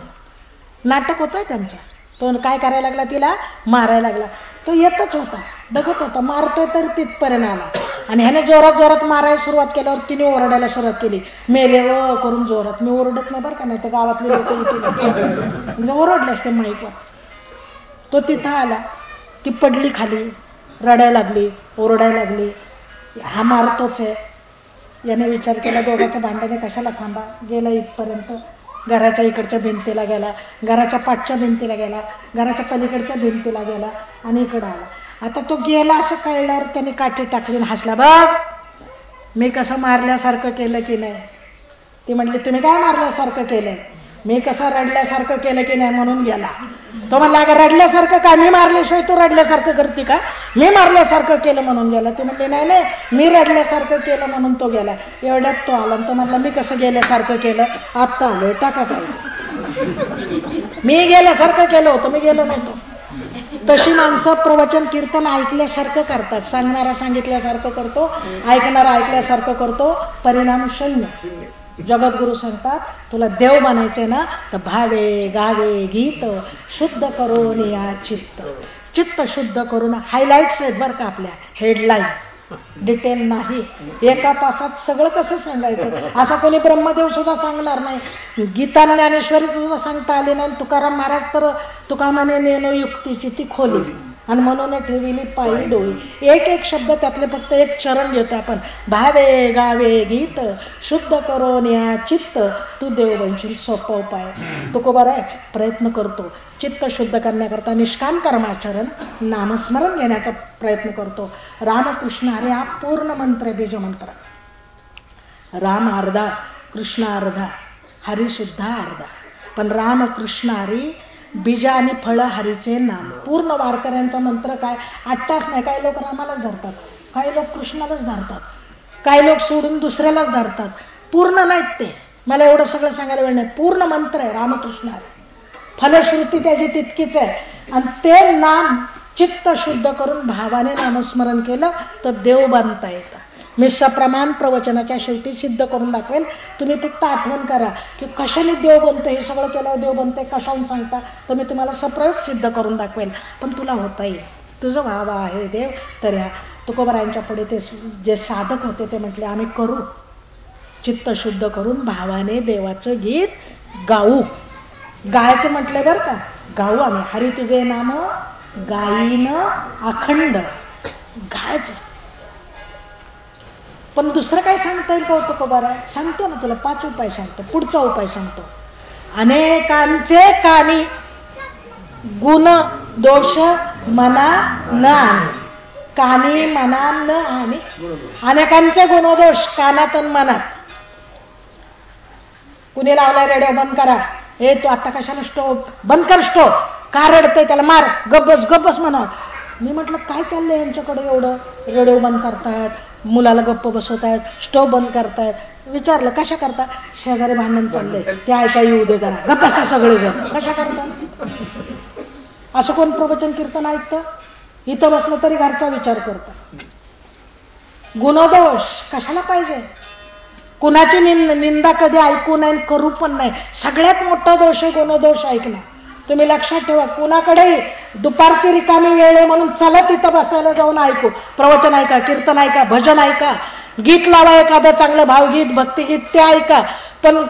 नाटक होतंय त्यांचं. तो काय करायला लागला, तिला मारायला लागला. तो येतच होता, बघत होता, मारतोय तर तिथपर्यंत आला आणि ह्याने जोरात जोरात मारायला सुरुवात केल्यावर तिने ओरडायला सुरुवात केली, मेले व करून जोरात. मी ओरडत नाही बरं का, नाही तर गावातले लोक येतील ओरडले असते माईकवर. तो तिथं आला, ती पडली खाली, रडायला लागली, ओरडायला लागली, हा मारतोच आहे. याने विचार केला दोघांच्या भांड्याने कशाला थांबा. गेला इथपर्यंत, घराच्या इकडच्या भिंतीला गेला, घराच्या पाठच्या भिंतीला गेला, घराच्या पलीकडच्या भिंतीला गेला आणि इकडं आला. आता तो गेला असं कळल्यावर त्याने काठी टाकली आणि हसला, बघ मी कसं मारल्यासारखं केलं की नाही. ती म्हटली तुम्ही काय मारल्यासारखं केलंय, मी कसं रडल्यासारखं केलं की नाही म्हणून गेला. तो म्हणला अगं रडल्यासारखं काय, मी मारल्याशिवाय तू रडल्यासारखं करते का, मी मारल्यासारखं केलं म्हणून गेला. ती म्हणली नाही नाही मी रडल्यासारखं केलं म्हणून तो गेला. एवढ्यात तो आला. तो म्हणला मी कसं गेल्यासारखं केलं, आत्ता आलोय, टाका काय, मी गेल्यासारखं केलं होतं, मी गेलो नव्हतो. तशी माणसं प्रवचन कीर्तन ऐकल्यासारखं करतात. सांगणारा सांगितल्यासारखं करतो, ऐकणारा ऐकल्यासारखं करतो, परिणाम शून्य. जगद्गुरु सांगतात तुला देव बनायचंय ना तर भावे गावे गीत शुद्ध करून या चित्त. चित्त शुद्ध करून, हायलाइट्स आहेत बरं का आपल्या, हेडलाईन, डिटेल नाही. एका तासात सगळं कसं सांगायचं, असं कोणी ब्रह्मदेव सुद्धा सांगणार नाही. गीता ज्ञानेश्वरी सुद्धा सांगता आली नाही. तुकाराम महाराज तर तुका म्हणे नेनो युक्तीची ती खोली आणि म्हणून ठेविली पायी डोळी. एक एक शब्द त्यातले फक्त एक चरण घेतो आपण, भावे गावे गीत शुद्ध करून या चित्त तू देव बनशील. सोपा उपाय. तुकोबर आहे, प्रयत्न करतो चित्त शुद्ध करण्याकरता, निष्काम कर्माचरण, नामस्मरण घेण्याचा प्रयत्न करतो. रामकृष्ण हरी हा पूर्ण मंत्र आहे, बीजमंत्र. राम अर्धा, कृष्ण अर्धा, हरी सुद्धा अर्धा. पण रामकृष्ण हरी बीज आणि फळं हरीचे नाम. पूर्ण वारकऱ्यांचा मंत्र काय, 8 तास नाही. काही लोक रामालाच धरतात, काही लोक कृष्णालाच धरतात, काही लोक सोडून दुसऱ्यालाच धरतात. पूर्ण नाहीत ते. मला एवढं सगळं सांगायला वेळ नाही. पूर्ण मंत्र आहे रामकृष्ण हरी. फलश्रुती त्याची तितकीच आहे. आणि ते नाम चित्त शुद्ध करून भावाने नामस्मरण केलं तर देव बांधता येतं. मी सप्रमाण प्रवचनाच्या शेवटी सिद्ध करून दाखवेल. तुम्ही फक्त आठवण करा की कशाने देव बनतं, हे सगळं केल्यावर देव बनते कशाहून सांगता, तर मी तुम्हाला सप्रयोग सिद्ध करून दाखवेल. पण तुला होता येईल, तुझं व्हावा आहे देव. तर ह्या तुकोबरायांच्या पुढे ते जे साधक होते ते म्हटले आम्ही करू, चित्त शुद्ध करून भावाने देवाचं गीत गाऊ. गायचं म्हटलं बरं का, गाऊ आम्ही. हरी तुझे नाम गाईन अखंड, गायचं. पण दुसरं काय सांगता येईल का होतं का बरं? सांगतो ना तुला, 5 उपाय सांगतो. पुढचा उपाय सांगतो. अनेकांचे कानी गुण दोष मना न आणे. कानी मना न आणे. अनेकांचे गुणदोष कानात आणि मनात. कुणी लावलाय रेडिओ, बंद करा, हे तू आता कशाला स्टोव बंद कर, स्टोव का रडतंय, त्याला मार, गब्बस गब्बस म्हणा. मी म्हटलं काय चाललंय यांच्याकडे, एवढं रेडिओ बंद करतायत, मुलाला गप्प बसवतायत, स्टोव बंद करतायत. विचारलं कशा करता, शेजारी भांडण चाललंय ते ऐका येऊ दे जरा, गप्प बसा सगळेजण. कशा करता असं कोण प्रवचन कीर्तन ऐकतं? इथं बसलं तरी घरचा विचार करतं. गुणदोष कशाला पाहिजे? कुणाची निंदा कधी ऐकू नाही, करू पण नाही. सगळ्यात मोठा दोष आहे गुणदोष ऐकणं. तुम्ही लक्षात ठेवा, कुणाकडेही दुपारची रिकामी वेळ आहे म्हणून चला तिथं बसायला जाऊन ऐकू, प्रवचन ऐका, कीर्तन ऐका, भजन ऐका, गीत लावा, एखादं चांगलं भावगीत भक्तिगीत ते ऐका. पण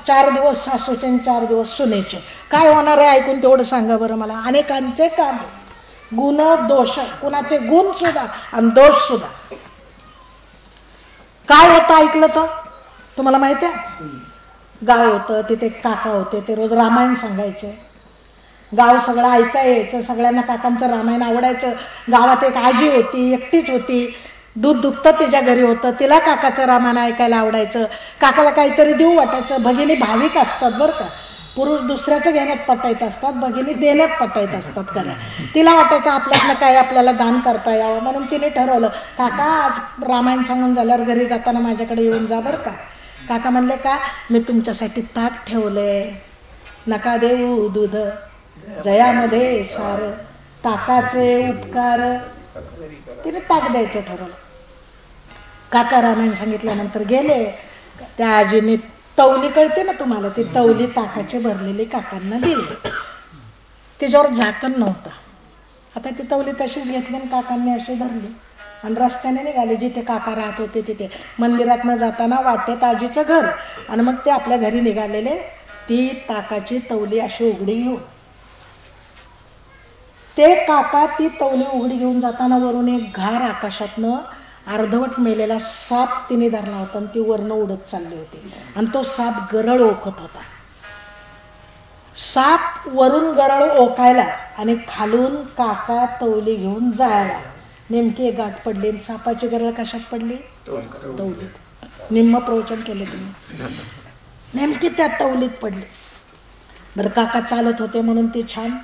4 दिवस सासूचे 4 दिवस सुनेचे, काय होणार आहे ऐकून तेवढं सांगा बरं मला. अनेकांचे काम गुण दोष, कुणाचे गुण सुद्धा आणि दोष सुद्धा. काय होतं ऐकलं तर तुम्हाला माहिती आहे? गाव होतं, तिथे काका होते, ते रोज रामायण सांगायचे. गाव सगळं ऐकायचं, सगळ्यांना काकांचं रामायण आवडायचं. गावात एक आजी होती, एकटीच होती, दूध दुभतं तिच्या घरी होतं, तिला काकाचं रामायण ऐकायला आवडायचं. काकाला काहीतरी देऊ वाटायचं. भगिनी भाविक असतात बरं का, पुरुष दुसऱ्याचं घेण्यात पटायत असतात, भगिनी देण्यात पटायत असतात. खरं तिला वाटायचं आपल्यातलं काय आपल्याला दान करता यावं, म्हणून तिने ठरवलं काका आज रामायण सांगून झाल्यावर घरी जाताना माझ्याकडे येऊन जा बरं का. काका म्हणले का, मी तुमच्यासाठी ताक ठेवलंय, नका देऊ दूध जयामध्ये सार, ताकाचे उपकार. तिने ताक द्यायचं ठरवलं. काका रामायण सांगितल्यानंतर गेले. त्या आजीने तवली, कळते ना तुम्हाला, ती तवली ताकाची भरलेली काकांना दिली. तिच्यावर झाकण नव्हतं. आता ती तवली तशीच घेतली आणि काकांनी अशी धरली आणि रस्त्याने निघाले. जिथे काका राहत होते तिथे मंदिरात न जाताना वाटेत आजीचं घर, आणि मग ते आपल्या घरी निघालेले. ती ताकाची तवली अशी उघडी घेऊन, ते काका ती तवली उघडी घेऊन जाताना वरून एक घार आकाशातनं अर्धवट मेलेला साप तिने धरला होता आणि ती वरनं उडत चालली होती आणि तो साप गरळ ओकत होता. साप वरून गरळ ओकायला आणि खालून काका तवली घेऊन जायला. नेमकी एक गाठ पडली आणि सापाची गरळ कशात पडली? तवलीत. निम्म प्रवचन केले तुम्ही. नेमकी त्या तवलीत पडली. बरं, काका चालत होते म्हणून ती छान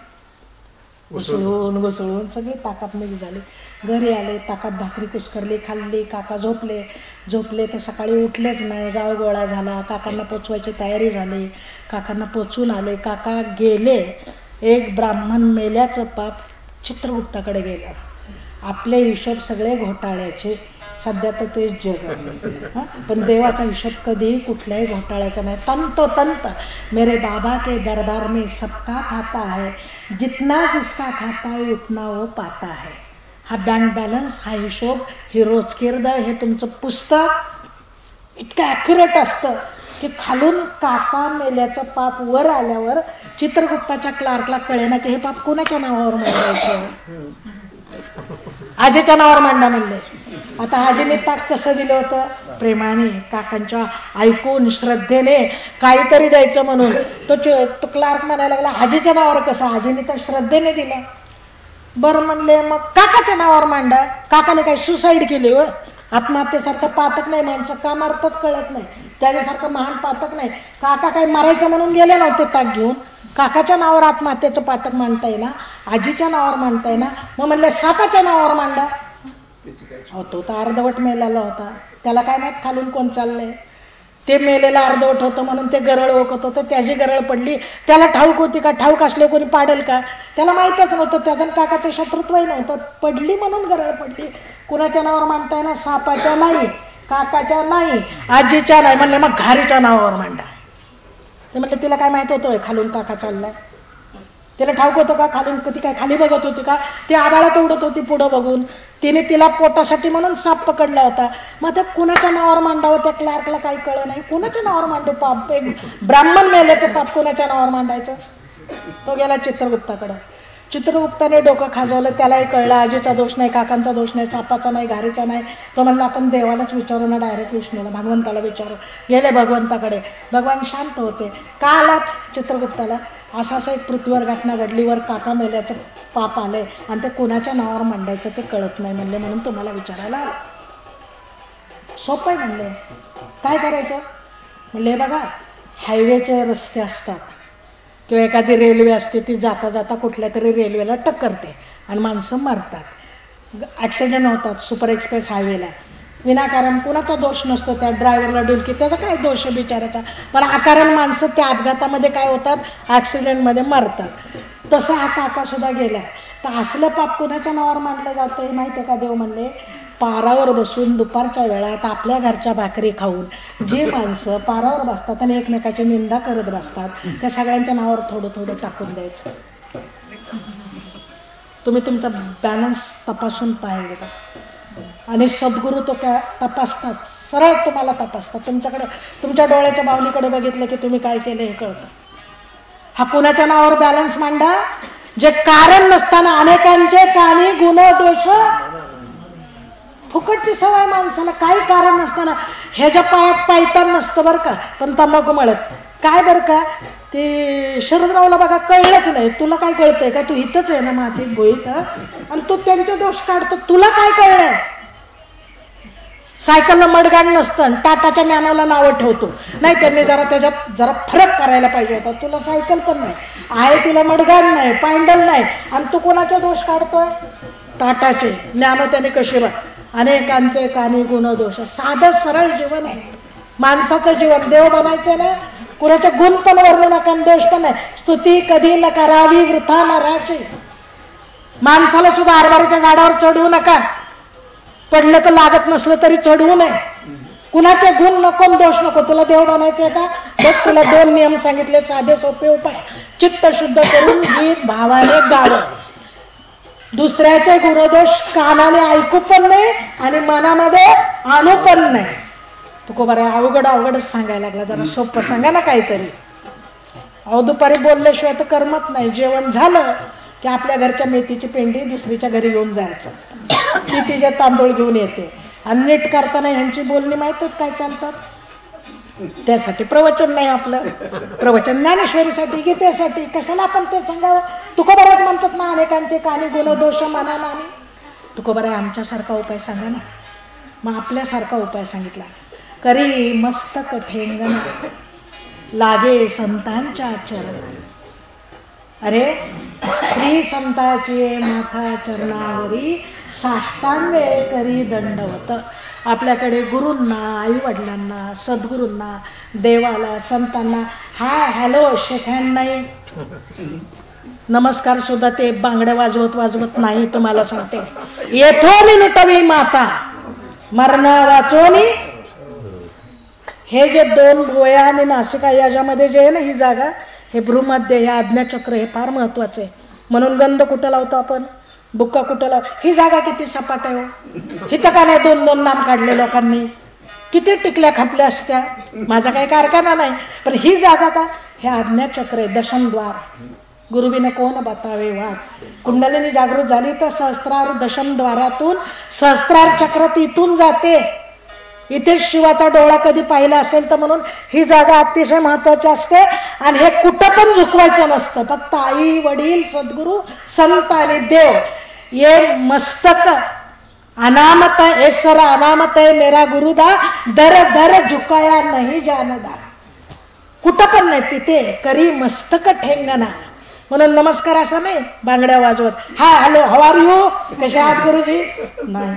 घुसळून सगळी ताकात मिक्स झाली. घरी आले, ताकात भाकरी कुस्करली, खाल्ली. काका झोपले तर सकाळी उठलेच नाही. गाव गोळा झाला. काकांना पोचवायची तयारी झाली. काकांना पोचून आले. काका गेले. एक ब्राह्मण मेल्याचं पाप चित्रगुप्ताकडे गेलं. आपले हिशोब सगळे घोटाळ्याचे. सध्या तर ते जग आहे, पण देवाचा हिशोब कधीही कुठल्याही घोटाळ्याचा नाही. तंतोतंत मेरे बाबा के दरबार में सबका खाता है, जितना जिसका खाता है उतना वो पाता है. हा बँक बॅलन्स, हा हिशोब, ही रोजकिर्द, हे तुमचं पुस्तक इतकं ॲक्युरेट असतं की खालून काका मेल्याचं पाप वर आल्यावर चित्रगुप्ताच्या क्लार्कला कळेना की हे पाप कोणाच्या नावावर मांडायचं. आजीच्या नावावर मांडा म्हणले. आता आजीने ताक कसं दिलं होतं? प्रेमाने, काकांच्या ऐकून श्रद्धेने काहीतरी द्यायचं म्हणून. तो क्लार्क म्हणायला लागला आजीच्या नावावर कसं? आजीने तर श्रद्धेने दिलं. बरं म्हणले, मग काकाच्या नावावर मांडा. काकाने काही सुसाईड केली हो? आत्महत्येसारखं पातक नाही. माणसं का मारतात कळत नाही. त्याच्यासारखं महान पातक नाही. काका काही मारायचं म्हणून गेले नव्हते ताक घेऊन. काकाच्या नावावर आत्महत्येचं पातक मांडता येईना, आजीच्या नावावर मांडता येईना. मग म्हणले सापाच्या नावावर मांडा. हो, तो तर अर्धवट मेलेला होता. त्याला काय माहित खालून कोण चाललंय. ते मेलेलं अर्धवट होतं म्हणून ते गरळ ओकत होतं. त्याची गरळ पडली. त्याला ठाऊक होती का? ठाऊक असले कोणी पाडेल का? त्याला माहीतच नव्हतं. त्याचं काकाचं शत्रुत्वही नव्हतं. पडली म्हणून गरळ पडली. कुणाच्या नावावर मांडता येईना? सापाच्या नाही, काकाच्या नाही, आजीच्या नाही. म्हणले मग घारीच्या नावावर मांडा. ते म्हणले तिला काय माहित होतं खालून काका चाललाय? तिला ठाऊक होतं का खालून? ती काय खाली बघत होती का? ती आभाळात उडत होती पुढं बघून. तिने तिला पोटासाठी म्हणून साप पकडला होता. मग ते कुणाच्या नावावर मांडावं? त्या क्लार्कला काही कळलं नाही. कुणाच्या नावावर मांडू पाप? एक ब्राह्मण मेल्याचं पाप कुणाच्या नावावर मांडायचं? तो गेला चित्रगुप्ताकडं. चित्रगुप्ताने डोकं खाजवलं. त्यालाही कळलं आजीचा दोष नाही, काकांचा दोष नाही, सापाचा नाही, घारीचा नाही. तो म्हणला आपण देवालाच विचारू ना, डायरेक्ट विष्णूला, भगवंताला विचारू. गेले भगवंताकडे. भगवान शांत होते. का आलात चित्रगुप्ताला? असं एक पृथ्वीवर घटना घडली, वर काका मेल्याचं पाप आलंय आणि ते कोणाच्या नावावर मांडायचं ते कळत नाही म्हणले, म्हणून तुम्हाला विचारायला आलं. सोपं आहे म्हणले. काय करायचं म्हणले? बघा, हायवेचे रस्ते असतात किंवा एखादी रेल्वे असते, ती जाता जाता कुठल्या तरी रेल्वेला टक्करते आणि माणसं मरतात, ॲक्सिडेंट होतात सुपर एक्सप्रेस हायवेला. विनाकारण कुणाचा दोष नसतो. त्या ड्रायव्हरला डुलकी, त्याचा काय दोष आहे बिचाराचा? पण अकारण माणसं त्या अपघातामध्ये काय होतात? ॲक्सिडेंटमध्ये मरतात. तसं हा काका सुद्धा गेला. तर असलं पाप कुणाच्या नावावर मांडलं जातं हे माहिती आहे का? देव म्हणले, पारावर बसून दुपारच्या वेळात आपल्या घरच्या भाकरी खाऊन जी माणसं पारावर बसतात आणि एकमेकाची निंदा करत बसतात, त्या सगळ्यांच्या नावावर थोडं थोडं टाकून द्यायचं. तुम्ही तुमचा बॅलन्स तपासून पाहिजे का? आणि सद्गुरू तो काय तपासतात, सरळ तुम्हाला तपासतात. तुमच्याकडे, तुमच्या डोळ्याच्या बाहुलीकडे बघितलं की तुम्ही काय केलं हे कळतं. हा कुणाच्या नावावर बॅलन्स मांडा? जे कारण नसताना अनेकांचे कानी गुण दोष. फुकटची सवय माणसाला, काही कारण नसताना. ह्याच्या पायात पायतान नसतं बरं का, पण तंबाखू मळत काय बरं का? ते शरदरावला बघा कळलंच नाही. तुला काय कळतंय का? तू इथंच आहे ना मातीत भोईत, आणि तू त्यांचे दोष काढतो. तुला काय कळलंय? सायकलला मडगाड नसतं, टाटाच्या ज्ञानाला नावं ठेवतो. नाही, त्यांनी त्याच्यात जरा फरक करायला पाहिजे होता. तुला सायकल पण नाही आहे, तिला मडगाड नाही, पायंडल नाही, आणि तू कोणाचे दोष काढतोय? टाटाचे. ज्ञान त्याने कसे बा? अनेकांचे कानी गुण दोष. साधं सरळ जीवन आहे माणसाचं जीवन. देव बनायचं ना, कुणाचे गुण पण वर्णू नका, दोष पण नाही. स्तुती कधी न करावी वृथा नराची. माणसाला सुद्धा हरभऱ्याच्या झाडावर चढवू नका, पडलं तर लागत नसलं तरी चढवू नये. कुणाचे गुण नको, दोष नको. तुला देव बनायचंय का? बघ, तुला 2 नियम सांगितले, साधे सोपे उपाय. चित्त शुद्ध करून गीत भावाने गावं. दुसऱ्याचे गुणदोष कानाने ऐकू पण नाही आणि मनामध्ये आणू पण नाही. तुकोबारा अवघडच सांगायला लागला, जरा सोपं सांगा ना काहीतरी. अहो, दुपारी बोलल्याशिवाय तर करमत नाही. जेवण झालं की आपल्या घरच्या मेथीची पेंडी दुसरीच्या घरी घेऊन जायचं, ती तिचे तांदूळ घेऊन येते. आणि नीट करताना ह्यांची बोलणी माहितीच काय चालतात. त्यासाठी प्रवचन नाही आपलं. प्रवचन ज्ञानेश्वरीसाठी, गीतेसाठी. कशाला आपण ते सांगावं? तुकोबाराज म्हणतात ना, अनेकांचे कानी गुणदोष मना नानी. तुकोबारा आमच्यासारखा उपाय सांगा ना. मग आपल्यासारखा उपाय सांगितला. करी मस्तक ठेंगण लागे संतांच्या चरण. अरे श्री संताची माथा चरणावरी साष्टांग करी दंडवत. आपल्याकडे गुरूंना, आई वडिलांना, सद्गुरूंना, देवाला, संतांना हाय हॅलो शेक हँड नाही. नमस्कार सुद्धा ते बांगड्या वाजवत नाही. तुम्हाला सांगते, येथोनी नुटवी माता मरण वाचोनी. हे जे 2 डोळ्या आणि नासिका याच्यामध्ये जे आहे ना, ही जागा, हे भ्रूमध्य, हे आज्ञाचक्र, हे फार महत्वाचं आहे. म्हणून गंध कुठं लावतो आपण, बुक्का कुठं लाव. ही जागा किती सपाट आहे हो. हिथं का नाही 2-2 नाम काढले लोकांनी, किती टिकल्या खापल्या असत्या. माझा काही कारखाना नाही, पण ही जागा का, हे आज्ञाचक्र आहे, दशमद्वार. गुरुविन कोण बतावे वाट. कुंडलिनी जागृत झाली तर सहस्त्रार दशमद्वारातून सहस्त्रार चक्र तिथून जाते. इथे शिवाचा डोळा कधी पाहिला असेल तर म्हणून ही जागा अतिशय महत्वाची असते. आणि हे कुठं पण झुकवायचं नसतं. फक्त आई वडील सद्गुरु संत आणि देव, ये मस्तक अनामत है सर अनामत है मेरा गुरुदा, दर दर झुकाया नहीं जानदा. कुठं पण नाही, तिथे करी मस्तक ठेंगणा. म्हणून नमस्कार असं नाही बांगड्या वाजवत, हा हॅलो हाऊ आर यू, कशा आहात गुरुजी, नाही.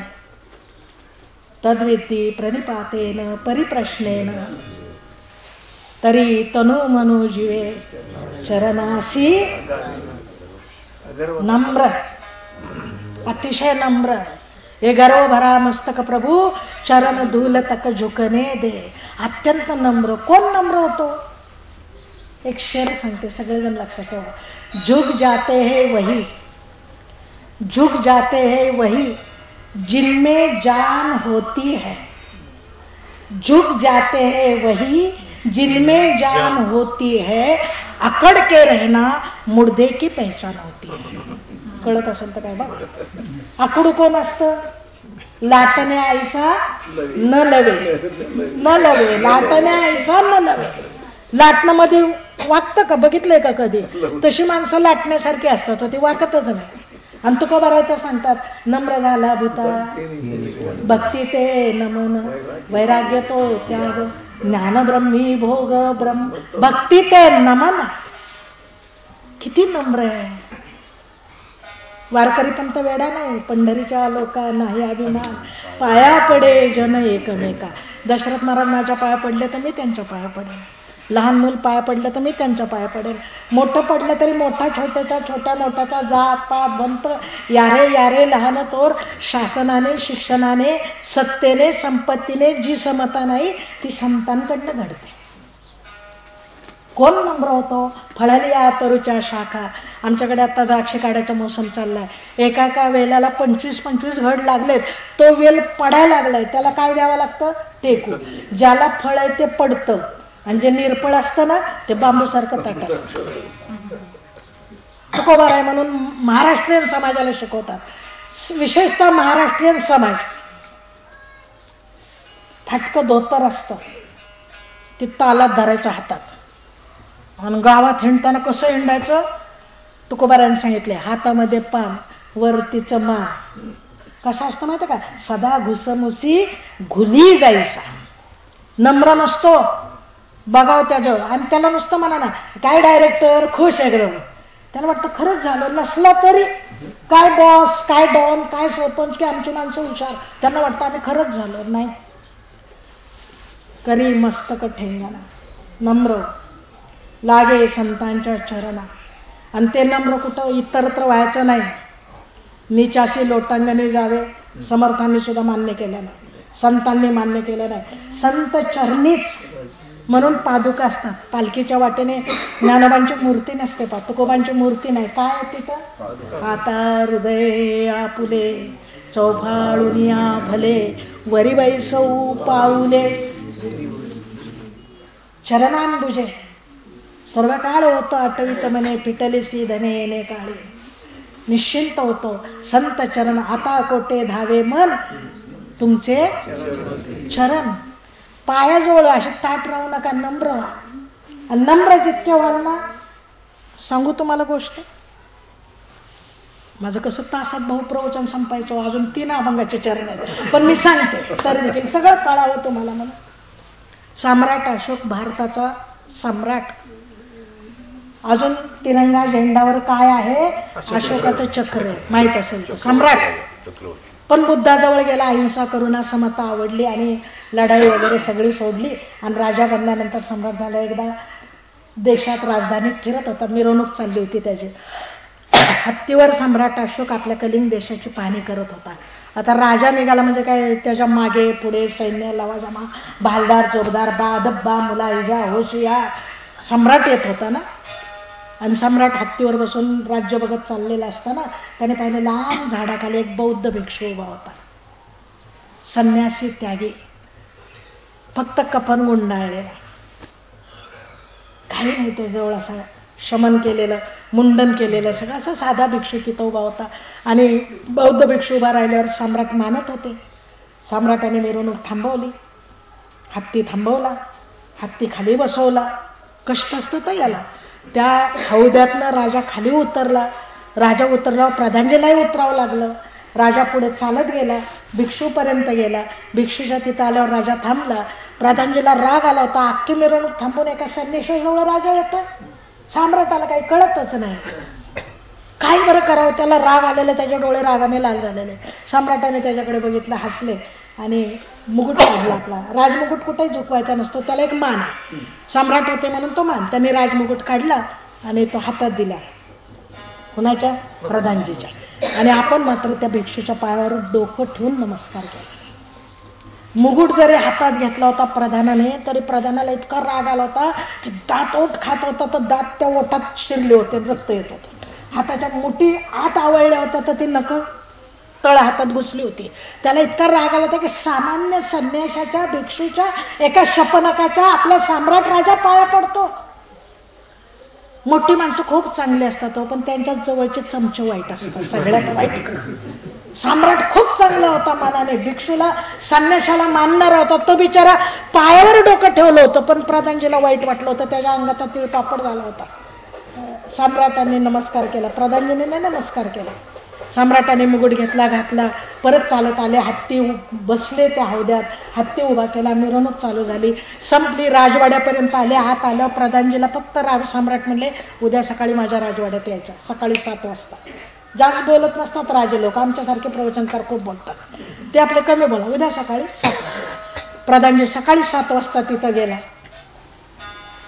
तद्विती प्रणिपातेन परिप्रश्नेन तरी तनु मनु जीवे चरणासी नम्र. अतिशय नम्र. हे गर्व भरा मस्तक प्रभू चरण धूल तक झुकने दे. अत्यंत नम्र. कोण नम्र होतो? एक शेर सांगते, सगळेजण लक्षात ठेवा. झुक जाते हैं वही, झुक जाते हैं वही जिनमें जान होती है. झुक जाते हैं वही जिनमें जान होती है. अकड़ के रहना मुर्दे की पहचान होती है. कळत असेल तर काय बघा. आकडू कोण असतं? लाटण्या ऐसा न लवे, न लवे लाटण्या ऐसा न लवे. लाटण्यामध्ये वागतं का? बघितलंय का कधी? तशी माणसं लाटण्यासारखी असतात, ती वाकतच नाही. आणि तुकोबाराय तर सांगतात, नम्र झाला भूता भक्ती ते नमन, वैराग्य तो त्याग, ज्ञान ब्रह्मी भोग ब्रह्म भक्ती ते नमन. किती नम्र आहे. वारकरी पंत वेडा नाही. पंढरीच्या लोका नाही अभिमान, पाया पडे जन एकमेका. दशरथ महाराज माझ्या पाया पडले तर मी त्यांच्या पाया पडेन. लहान मूल पाया पडलं तर मी त्यांच्या पाया पडेल. मोठं पडलं तरी मोठा छोट्याचा, छोटा मोठाचा, जात पात बंत यारे यारे लहान तोर. शासनाने, शिक्षणाने, सत्तेने, संपत्तीने जी समता नाही ती संतांकडनं घडते. कोण नम्र होतो? फळली तरुच्या शाखा. आमच्याकडे आता द्राक्ष काढायचा मोसम चाललाय. एका वेलाला 25-25 घड लागलेत. तो वेल पडायला लागलाय, त्याला काय द्यावं लागतं? टेकू. ज्याला फळ आहे ते पडतं आणि जे निरपळ असतं ना ते बांबूसारखं ताट असतं. तुकोबार आहे म्हणून महाराष्ट्रीयन समाजाला शिकवतात. विशेषतः महाराष्ट्रीयन समाज. फाटकं धोतर असतं, ते तालात धरायचं हातात. आणि गावात हिंडताना कसं हिंडायचं? तुकोबारांनी सांगितले, हातामध्ये पान, वरतीचं मान. कसं असतं माहिती का? सदा घुसमुसी घुली जायचा. नम्र नसतो. बघाव त्याचं. आणि त्याला नुसतं म्हणा ना, काय डायरेक्टर खुश एकदम. त्याला वाटतं खरंच झालं. नसलं तरी काय बॉस, काय डॉन, काय सरपंच, की आमची माणसं हुशार, त्यांना वाटतं आम्ही खरंच झालं. नाही. करी मस्तक ठेंगणा. नम्र. लागे संतांच्या चरणा. आणि ते नम्र कुठं इतरत्र व्हायचं नाही. नीचाशी लोटांगणी जावे समर्थांनी सुद्धा मान्य केलं नाही, संतांनी मान्य केलं नाही. संत चरणीच म्हणून पादुका असतात. पालखीच्या वाटेने ज्ञानोबांची मूर्ती नसते, तुकोबांची मूर्ती नाही. काय आहे तिथं? आता हृदय आपुले चौफाळुनिया भले वरी बैसौ पाऊले. चरणांबुजे सर्व काळ होतं आठवित मने पिटलीसी धने येणे काळे. निश्चिंत होतो संत चरण. आता कोटे धावे मन तुमचे चरण. पायाजवळ असे ताट राहू नका, नम्र व्हा. आणि नम्र जितके व्हाल ना, सांगू तुम्हाला गोष्ट. माझं कसं तासात भाऊ प्रवचन संपायचं, अजून 3 अभंगाचे चरण आहेत, पण मी सांगते तरी देखील सगळं कळावं तुम्हाला. मला सम्राट अशोक, भारताचा सम्राट. अजून तिरंगा झेंडावर काय आहे? अशोकाचं चक्र आहे, माहित असेल तर. सम्राट. पण बुद्धाजवळ गेला, अहिंसा करुणा समता आवडली आणि लढाई वगैरे सगळी सोडली आणि राजा बनल्यानंतर सम्राट झाला. एकदा देशात राजधानीत फिरत होता, मिरवणूक चालली होती त्याची. हत्तीवर सम्राट अशोक आपल्या कलिंग देशाची पाहणी करत होता. आता राजा निघाला म्हणजे काय, त्याच्या मागे पुढे सैन्य लवाजमा, भालदार चोरदार दब्बा मुलाहिजा होशियार. सम्राट येत होता ना. आणि सम्राट हत्तीवर बसून राज्य बघत चाललेला असताना त्याने पाहिलं लांब झाडाखाली एक बौद्ध भिक्षू उभा होता. संन्यासी त्यागी, फक्त कफन गुंडाळलेला, काही नाही त्याजवळ. असं शमन केलेलं, मुंडन केलेलं सगळं असं साधा भिक्षू तिथं उभा होता. आणि बौद्ध भिक्षू उभा राहिल्यावर सम्राट मानत होते. सम्राटाने मिरवणूक थांबवली, हत्ती थांबवला, हत्ती खाली बसवला. कष्ट असतं तर याला. त्या हौद्यातनं राजा खाली उतरला. राजा उतरल्यावर प्रधानजीलाही उतरावं लागलं. राजा पुढे चालत गेला, भिक्षूपर्यंत गेला. भिक्षूच्या तिथं आल्यावर राजा थांबला. प्रधानजीला राग आला होता, अख्खी मिरवणूक थांबून एका संन्याशाजवळ राजा येतो. सम्राटाला काही कळतच नाही, काय बरं करावं. त्याला राग आलेले, त्याचे डोळे रागाने लाल झालेले. सम्राटाने त्याच्याकडे बघितलं, हसले आणि मुकुट काढला आपला. राजमुकुट कुठेही झुकवायचा नसतो, त्याला एक मान आहे. सम्राट होते म्हणून तो मान. त्यांनी राजमुकुट काढला आणि तो हातात दिला. कुणाच्या? प्रधानजीच्या. आणि आपण मात्र त्या भिक्षूच्या पायावर डोकं ठेवून नमस्कार केला. मुकुट जरी हातात घेतला होता प्रधानाने, तरी प्रधानाला इतका राग आला होता की दात ओठ खात होता तर दात त्या ओठात शिरले होते, रक्त येत होतं. हाताच्या मुठी आत आवळल्या होत्या तर ती नख तळ हातात घुसली होती. त्याला इतका राग आला होता की सामान्य संन्याशाच्या, भिक्षूच्या, एका शपनकाच्या आपला सम्राट राजा पाया पडतो. मोठी माणसं खूप चांगली असतात हो, पण त्यांच्या जवळचे चमचे वाईट असतात, सगळ्यात वाईट. सम्राट खूप चांगला होता मनाने, भिक्षूला, संन्याशाला मानणारा होता. तो बिचारा पायावर डोकं ठेवलं होतं, पण प्रधानजीला वाईट वाटलं होतं. त्याच्या अंगाचा तिळपापड झाला होता. सम्राटाने नमस्कार केला, प्रधानजीने नाही नमस्कार केला. सम्राटाने मुकुट घेतला, घातला, परत चालत आले. हत्ती बसले त्या हौद्यात, हत्ती उभा केला, मिरवणूक चालू झाली, संपली. राजवाड्यापर्यंत आले. आत आल्यावर प्रधानजीला फक्त सम्राट म्हणले, उद्या सकाळी माझ्या राजवाड्यात यायचं, सकाळी 7 वाजता. जास्त बोलत नसतात राजे लोक, आमच्यासारखे प्रवचनकार खूप बोलतात, ते आपले कमी बोला. उद्या सकाळी 7 वाजता. प्रधानजी सकाळी 7 वाजता तिथं गेला.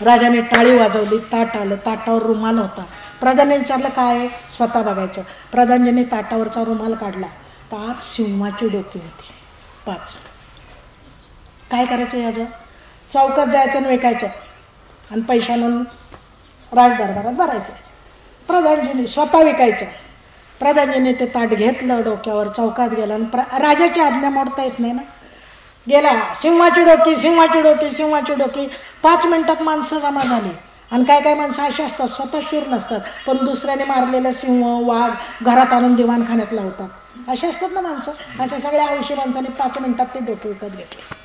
राजाने टाळी वाजवली, ताट आलं, ताटावर रुमाल होता. प्रधानने विचारलं काय आहे, स्वतः बघायचं. प्रधानजीने ताटावरचा रुमाल काढला, त्यात सिंहाची डोकी होती 5. काय करायचं याचं? चौकात जायचं आणि विकायचं आणि पैशानं राजदरबारात भरायचं. प्रधानजीने स्वतः विकायचं. प्रधानजीने ते ताट घेतलं, डोक्यावर चौकात गेला आणि राजाची आज्ञा मोडता येत नाही ना. गेला, सिंहाची डोकी, सिंहाची डोकी, सिंहाची डोकी. 5 मिनिटात माणसं जमा झाली. आणि काय काय माणसं अशी असतात, स्वतः शूर नसतात, पण दुसऱ्याने मारलेलं सिंह, वाघ घरात आणून दिवाणखान्यात लावतात. असे असतात ना माणसं. अशा सगळ्या हौशी माणसांनी 5 मिनिटात ते डोके विकत घेतले.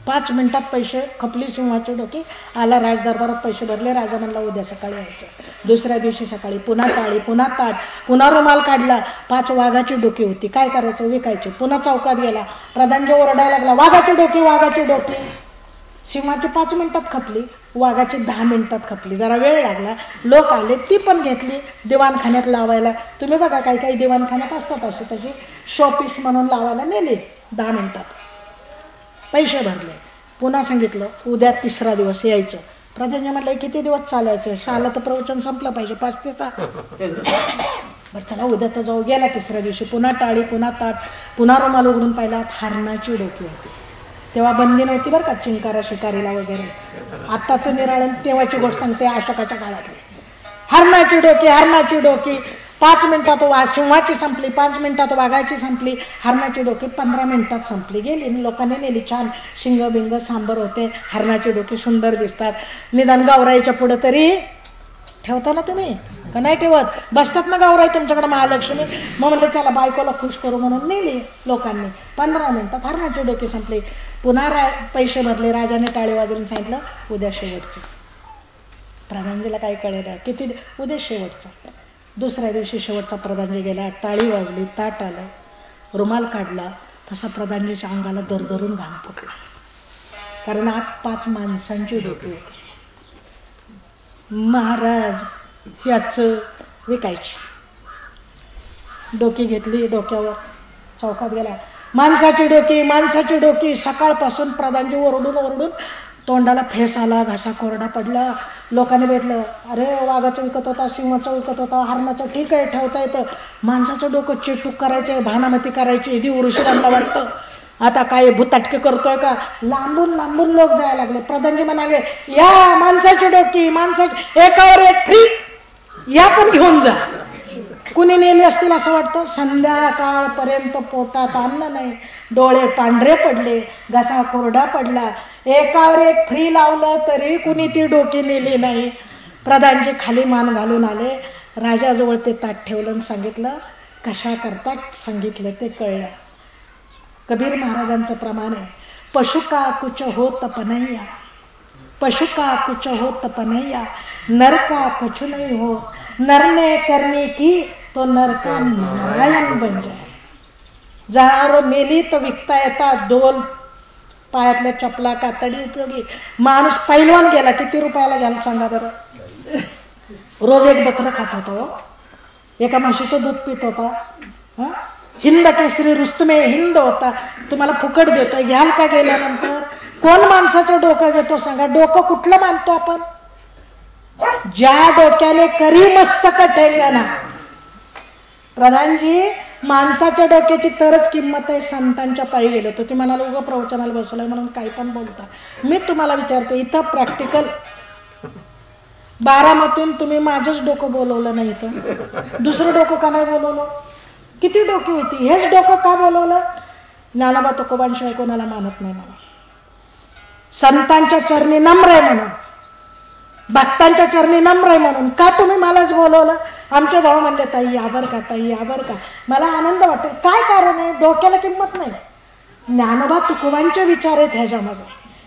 5 मिनिटात पैसे खपली सिंहाची डोकी. आला राजदरबारात, पैसे भरले. राजा म्हणला उद्या सकाळी यायचं. दुसऱ्या दिवशी सकाळी पुन्हा टाळी, पुन्हा ताट, पुन्हा रुमाल काढला. 5 वाघाची डोकी होती. काय करायचं? विकायची. पुन्हा चौकात गेला. प्रधानजी ओरडायला लागला, वाघाची डोकी, वाघाची डोकी. सिंहाची 5 मिनिटात खपली, वाघाची 10 मिनिटात खपली. जरा वेळ लागला, लोक आले, ती पण घेतली दिवाणखान्यात लावायला. तुम्ही बघा काही काही दिवाणखान्यात असतात अशी तशी शोपीस म्हणून लावायला नेली. 10 मिनिटात पैसे भरले. पुन्हा सांगितलं उद्या 3रा दिवस यायचं. प्रधानजी म्हटलं किती दिवस चालायचं, 6ला तर प्रवचन संपलं पाहिजे, 5 ते 6. बरं चला उद्या तर जाऊ. गेला 3ऱ्या दिवशी पुन्हा टाळी, पुन्हा ताट, पुन्हा रुमाल उघडून पाहिला, हरणाची डोकी होती. तेव्हा बंदी नव्हती बरं का चिंकारा शिकारीला वगैरे. आत्ताचं निराळण तेव्हाची गोष्ट सांगते, अशोकाच्या काळातली. हरणाची डोकी, हरणाची डोकी. 5 मिनिटात सिंहाची संपली, 5 मिनिटात वाघाची संपली, हरणाची डोकी 15 मिनिटात संपली. गेली, लोकांनी नेली. छान शिंग बिंग सांबर होते, हरणाची डोकी सुंदर दिसतात. निदान गावराईच्या पुढे तरी ठेवता ना तुम्ही का नाही ठेवत? बसतात ना गावराई तुमच्याकडे महालक्ष्मी. मग म्हटलं चला बायकोला खुश करू म्हणून नेली लोकांनी. 15 मिनिटात हरणाची डोकी संपली. पुन्हा पैसे भरले, राजाने टाळी वाजवून सांगितलं उद्या शेवटचं. प्रधानजीला काही कळेल किती उद्या शेवटचं. 2ऱ्या दिवशी शेवटचा प्रधानजी गेला, टाळी वाजली, ताट आलं, रुमाल काढला. तसा प्रधानजीच्या अंगाला दरदरून घाम फुटला, कारण आत 5 माणसांची डोकी होती. महाराज याचं विकायची. डोकी घेतली, डोक्यावर चौकात गेला. माणसाची डोकी, माणसाची डोकी. सकाळपासून प्रधानजी ओरडून ओरडून तोंडाला फेस आला, घासा कोरडा पडला. लोकांनी भेटलं, अरे वाघाचं विकत होता, सिंहाचं विकत होता, हरणाचं ठीक आहे ठेवता येतं, माणसाचं डोकं चेटूक करायचंय, भानामती करायची, दिवृषीरांना वाटतं आता काय भुताटके करतोय का. लांबून लांबून लोक जायला लागले. प्रधानजी म्हणाले, या माणसाची डोकी, माणसाची एकावर एक फ्री, या पण घेऊन जा. कुणी नेले असतील असं वाटतं. संध्याकाळपर्यंत पोटात अन्न नाही, डोळे पांढरे पडले, घसा कोरडा पडला. एकावर एक फ्री लावलं तरी कुणी ती डोकी नेली नाही. प्रधानजी खाली मान घालून आले. राजाजवळ ते ताट ठेवलं आणि सांगितलं कशा करता. सांगितलं ते कळलं. कबीर महाराजांचं प्रमाण आहे, पशु का कुछ होत पनैया, पशु का कुछ होत पनैया, नर का कछु नहीं हो, नर ने करने की तो नर का नारायण बन जाए. जनावर मेली तर विकता येतात, डोल पायातल्या चपला कातडी उपयोगी. माणूस पैलवान गेला, किती रुपयाला घ्याल सांगा बरं. रोज एक बकरं खात होतो, एका म्हशीचं दूध पित होता. हिंद केसरी रुस्तमे हिंद होता, तुम्हाला फुकट देतोय, घ्याल का गेल्यानंतर? कोण माणसाचं डोकं घेतो सांगा? डोकं कुठलं मानतो आपण? ज्या डोक्याने करी मस्तक ठेंगणा. प्रधानजी माणसाच्या डोक्याची तरच किंमत आहे. संतांच्या पायी गेलो तो. ते म्हणाला उगा प्रवचनाला बसवलंय म्हणून काही पण बोलता. मी तुम्हाला विचारते, इथं प्रॅक्टिकल बारामतीतून तुम्ही माझंच डोकं बोलवलं नाही, इथं दुसरं डोकं का नाही बोलवलं? किती डोकी होती, हेच डोकं का बोलवलं? ज्ञानोबा तुकोबांशिवाय कोणाला मानत नाही म्हणून, संतांच्या चरणी नम्र आहे म्हणून, भक्तांच्या चरणी नम्र आहे म्हणून. का तुम्ही मलाच बोलवलं? आमचे भाऊ म्हणले ताई या बर का, ताई या बर का. मला आनंद वाटेल. काय कारण आहे? डोक्याला किंमत नाही. ज्ञानोबा तुकोबांचे विचार आहेत ह्याच्यामध्ये,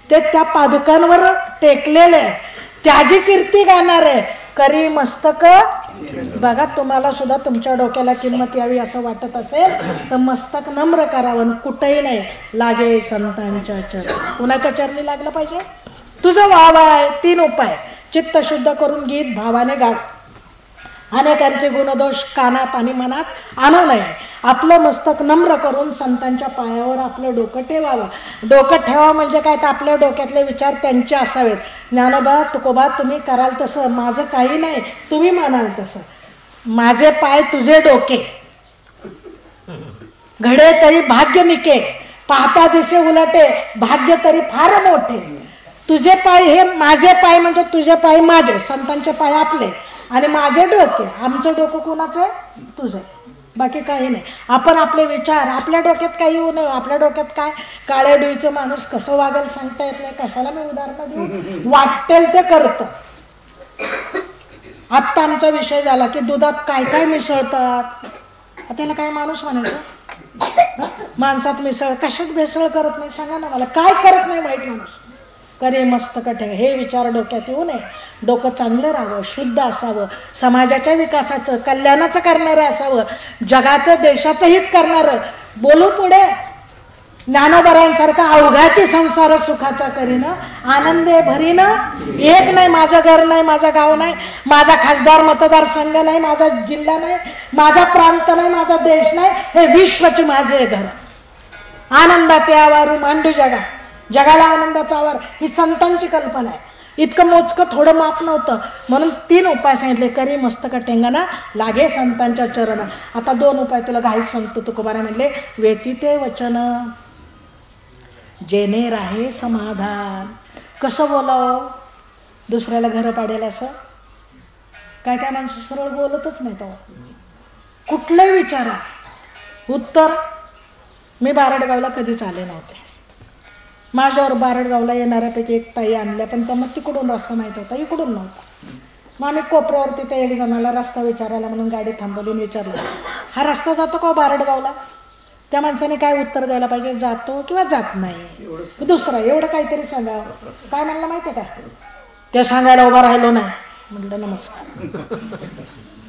ते त्या पादुकांवर टेकलेले आहे, त्याची कीर्ती गाणार आहे. करी मस्तक. बघा, तुम्हाला सुद्धा तुमच्या डोक्याला किंमत यावी असं वाटत असेल तर मस्तक नम्र करावं, कुठेही नाही लागे संतांच्या चरणी. कुणाच्या चरणी लागलं पाहिजे? तुझं व्हावं आहे. 3 उपाय. चित्त शुद्ध करून गीत भावाने गाव, अनेकांचे गुणदोष कानात आणि मनात आणू नये, आपलं मस्तक नम्र करून संतांच्या पायावर आपलं डोकं ठेवावं. डोकं ठेवा म्हणजे काय तर आपल्या डोक्यातले विचार त्यांचे असावेत. ज्ञानोबा तुकोबा तुम्ही कराल तसं, माझं काही नाही, तुम्ही म्हणाल तसं. माझे पाय तुझे डोके, घडे तरी भाग्य निके, पाहता दिसे उलटे, भाग्य तरी फार मोठे. तुझे पाय हे माझे पाय म्हणजे तुझे पाय माझे, संतांचे पाय आपले, आणि माझे डोके, आमचं डोकं कोणाचं आहे? तुझं. बाकी काही नाही. आपण आपले विचार, आपल्या डोक्यात काही येऊ नये. आपल्या डोक्यात काय, काळ्या डोईचं माणूस कसं वागेल सांगता येत नाही. कशाला मी उदाहरण देऊ? वाटेल ते करतं. आत्ता आमचा विषय झाला की दुधात काय काय मिसळतात, त्याला काय माणूस म्हणायचं? माणसात मिसळ, कशात भेसळ करत नाही सांगा ना मला. काय करत नाही वाईट माणूस? करे मस्तक ठेव, हे विचार डोक्यात येऊ नये. डोकं चांगलं राहावं, शुद्ध असावं, समाजाच्या विकासाचं कल्याणाचं करणारं असावं, जगाचं देशाचं हित करणारं. बोलू पुढे. ज्ञानोबरांसारखा अवघाची संसार सुखाचा करीनं, आनंदे भरीनं. एक नाही, माझं घर नाही, माझं गाव नाही, माझा खासदार मतदारसंघ नाही, माझा जिल्हा नाही, माझा प्रांत नाही, माझा देश नाही, हे विश्वचे माझे घर. आनंदाचे आवार मांडू जगा, जगाला आनंदाचा आवार, ही संतांची कल्पना आहे. इतकं मोजकं थोडं माप नव्हतं. म्हणून 3 उपाय सांगितले. करी मस्तक टेंगणा लागे संतांच्या चरण. आता 2 उपाय तुला घाईत सांगतो. तुकोबाने म्हणले वेचिते वचन जेणे राहे समाधान. कसं बोलावं दुसऱ्याला घर पाडेल असं? काय काय माणसं सरळ बोलतच नाही. तो कुठलंही विचारा उत्तर. मी बारडगावला कधीच आले नव्हते. माझ्यावर बारडगावला येणाऱ्यापैकी एक ताई आणल्या, पण त्यांना तिकडून रस्ता माहीत होता, इकडून नव्हता. मग आम्ही कोपऱ्यावर तिथे एक जणाला रस्ता विचारायला म्हणून गाडी थांबवली. विचारलं हा रस्ता जातो का बारडगावला? त्या माणसाने काय उत्तर द्यायला पाहिजे? जातो किंवा जात नाही. दुसरं एवढं काहीतरी सांगावं. काय म्हणलं माहिती आहे का? ते सांगायला उभा राहिलो नाही. म्हटलं नमस्कार.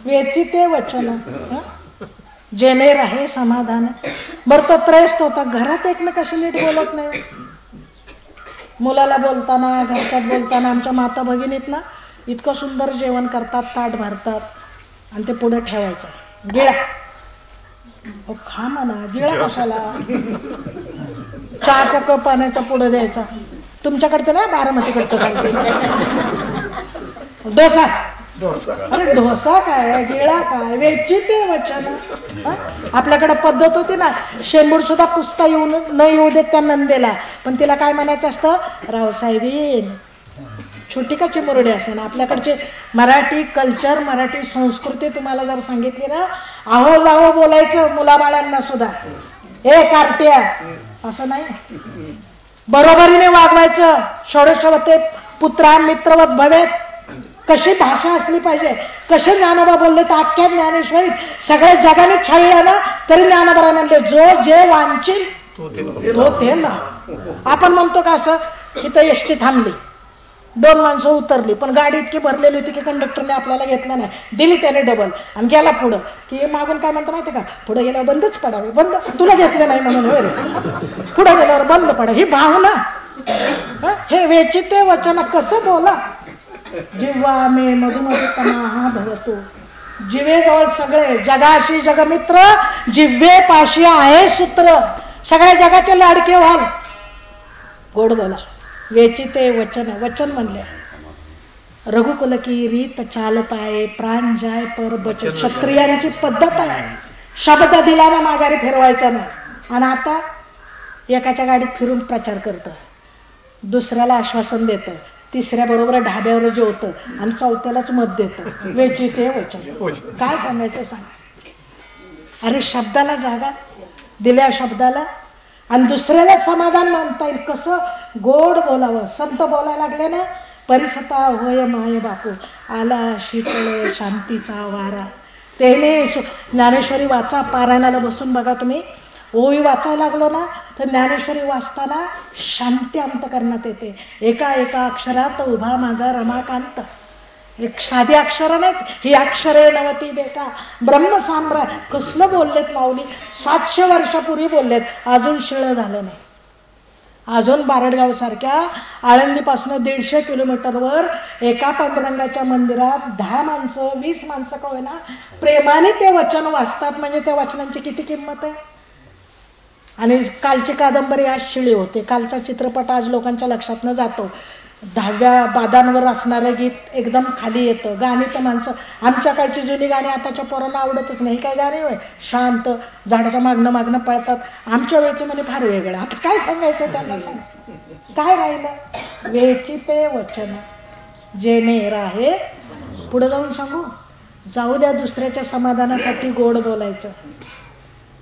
वेचिते वचन जेणे राहे समाधान. बरं तो त्रयस्थ होता. घरात एकमेकाशी नीट बोलत नाही. मुलाला बोलताना घरच्यात बोलताना आमच्या माता भगिनीत ना इतकं सुंदर जेवण करतात, ताट भरतात आणि ते पुढे ठेवायचं. गिळा खा म्हणा, गिळा कशाला? चहाच्या कप पाण्याचा पुढे द्यायचा. तुमच्याकडचं नाही, बारामतीकडचं सांगते. डोसा. अरे डोसा काय, गिळा काय? वेचिते वचन. आपल्याकडे पद्धत होती ना, शेंबूड सुद्धा पुसता न येऊ देत त्या नंदेला, पण तिला काय म्हणायचं असतं? रावसाहेबीन. छोटी का चिमुरडी असते ना. आपल्याकडचे मराठी कल्चर, मराठी संस्कृती तुम्हाला जर सांगितली ना, आहो जावं बोलायचं मुलाबाळांना सुद्धा. ए कार्ट्या असं नाही, बरोबरीने वागवायचं. षोडशवते पुत्रा मित्रवत भवेत. कशी भाषा असली पाहिजे. कसे ज्ञानोबा बोलले तर अख्ख्या ज्ञानेश्वरीत सगळ्या जगाने छळलं ना तरी ज्ञानोबा म्हणले जो जे वांचील तो ते ना. आपण म्हणतो का असं? इथं एसटी थांबली, 2 माणसं उतरली, पण गाडी इतकी भरलेली होती की कंडक्टरने आपल्याला घेतलं नाही. दिली त्याने डबल आणि गेला पुढं. की मागून काय म्हणतो माहिती का? पुढे गेल्यावर बंदच पडावी. बंद तुला घेतलं नाही म्हणून. होय रे, पुढे गेल्यावर बंद पडा. ही भावना, हे वेचिते वचन. कसं बोला? जिव्हा मे मधुमती तमाहा भवतो. जिवेजवळ सगळे जगाशी जगमित्र, जिव्हे पाशी आहे सूत्र. सगळ्या जगाचे लाडके व्हाल. गोड बोला. वेचिते वचन. वचन म्हणले रघुकुल की रीत चालत आहे, प्राण जाय पर बचन. क्षत्रियांची पद्धत आहे. शब्द दिला ना माघारी फिरवायचा नाही. आणि आता एकाच्या गाडीत फिरून प्रचार करतं, दुसऱ्याला आश्वासन देतं, तिसऱ्या बरोबर ढाब्यावर जेवतं आणि चौथ्यालाच मत देतं. वेचिते वचन. काय सांगायचं सांगा? अरे शब्दाला जागा, दिल्या शब्दाला. आणि दुसऱ्याला समाधान मानता येईल कसं? गोड बोलावं. संत बोलायला लागले ना, परिसता होय माय बापू, आला शीतळ शांतीचा वारा. त्याने ज्ञानेश्वरी वाचा. पारायणाला बसून बघा तुम्ही, ओवी वाचायला लागलो ना तर ज्ञानेश्वरी वाचताना शांती अंतकरणात येते. एका एका अक्षरात उभा माझा रमाकांत. एक साधी अक्षरं नाहीत, ही अक्षरे नवती देखा ब्रह्मसाम्रा. कसलं बोललेत माऊली. 700 वर्षापूर्वी बोललेत. अजून शिळं झालं नाही. अजून बारडगाव सारख्या आळंदीपासून 150 किलोमीटरवर एका पांडुरंगाच्या मंदिरात 10 माणसं 20 माणसं का होईना प्रेमाने ते वचन वाचतात. म्हणजे त्या वचनांची किती किंमत आहे. आणि कालची कादंबरी आज शिळी होते. कालचा चित्रपट आज लोकांच्या लक्षात न जातो. 10व्या बादांवर असणारं गीत एकदम खाली येतं. गाणी तर माणसं, आमच्या काळची जुनी गाणी आताच्या पोरांना आवडतच नाही. काय गाणी होय, शांत झाडाच्या मागणं पळतात. आमच्या वेळचं म्हणे फार वेगळं. आता काय सांगायचं त्यांना? सांग काय राहिलं? वेचिते वचन जेणे राहे. पुढे जाऊन सांगू, जाऊ द्या दुसऱ्याच्या समाधानासाठी गोड बोलायचं.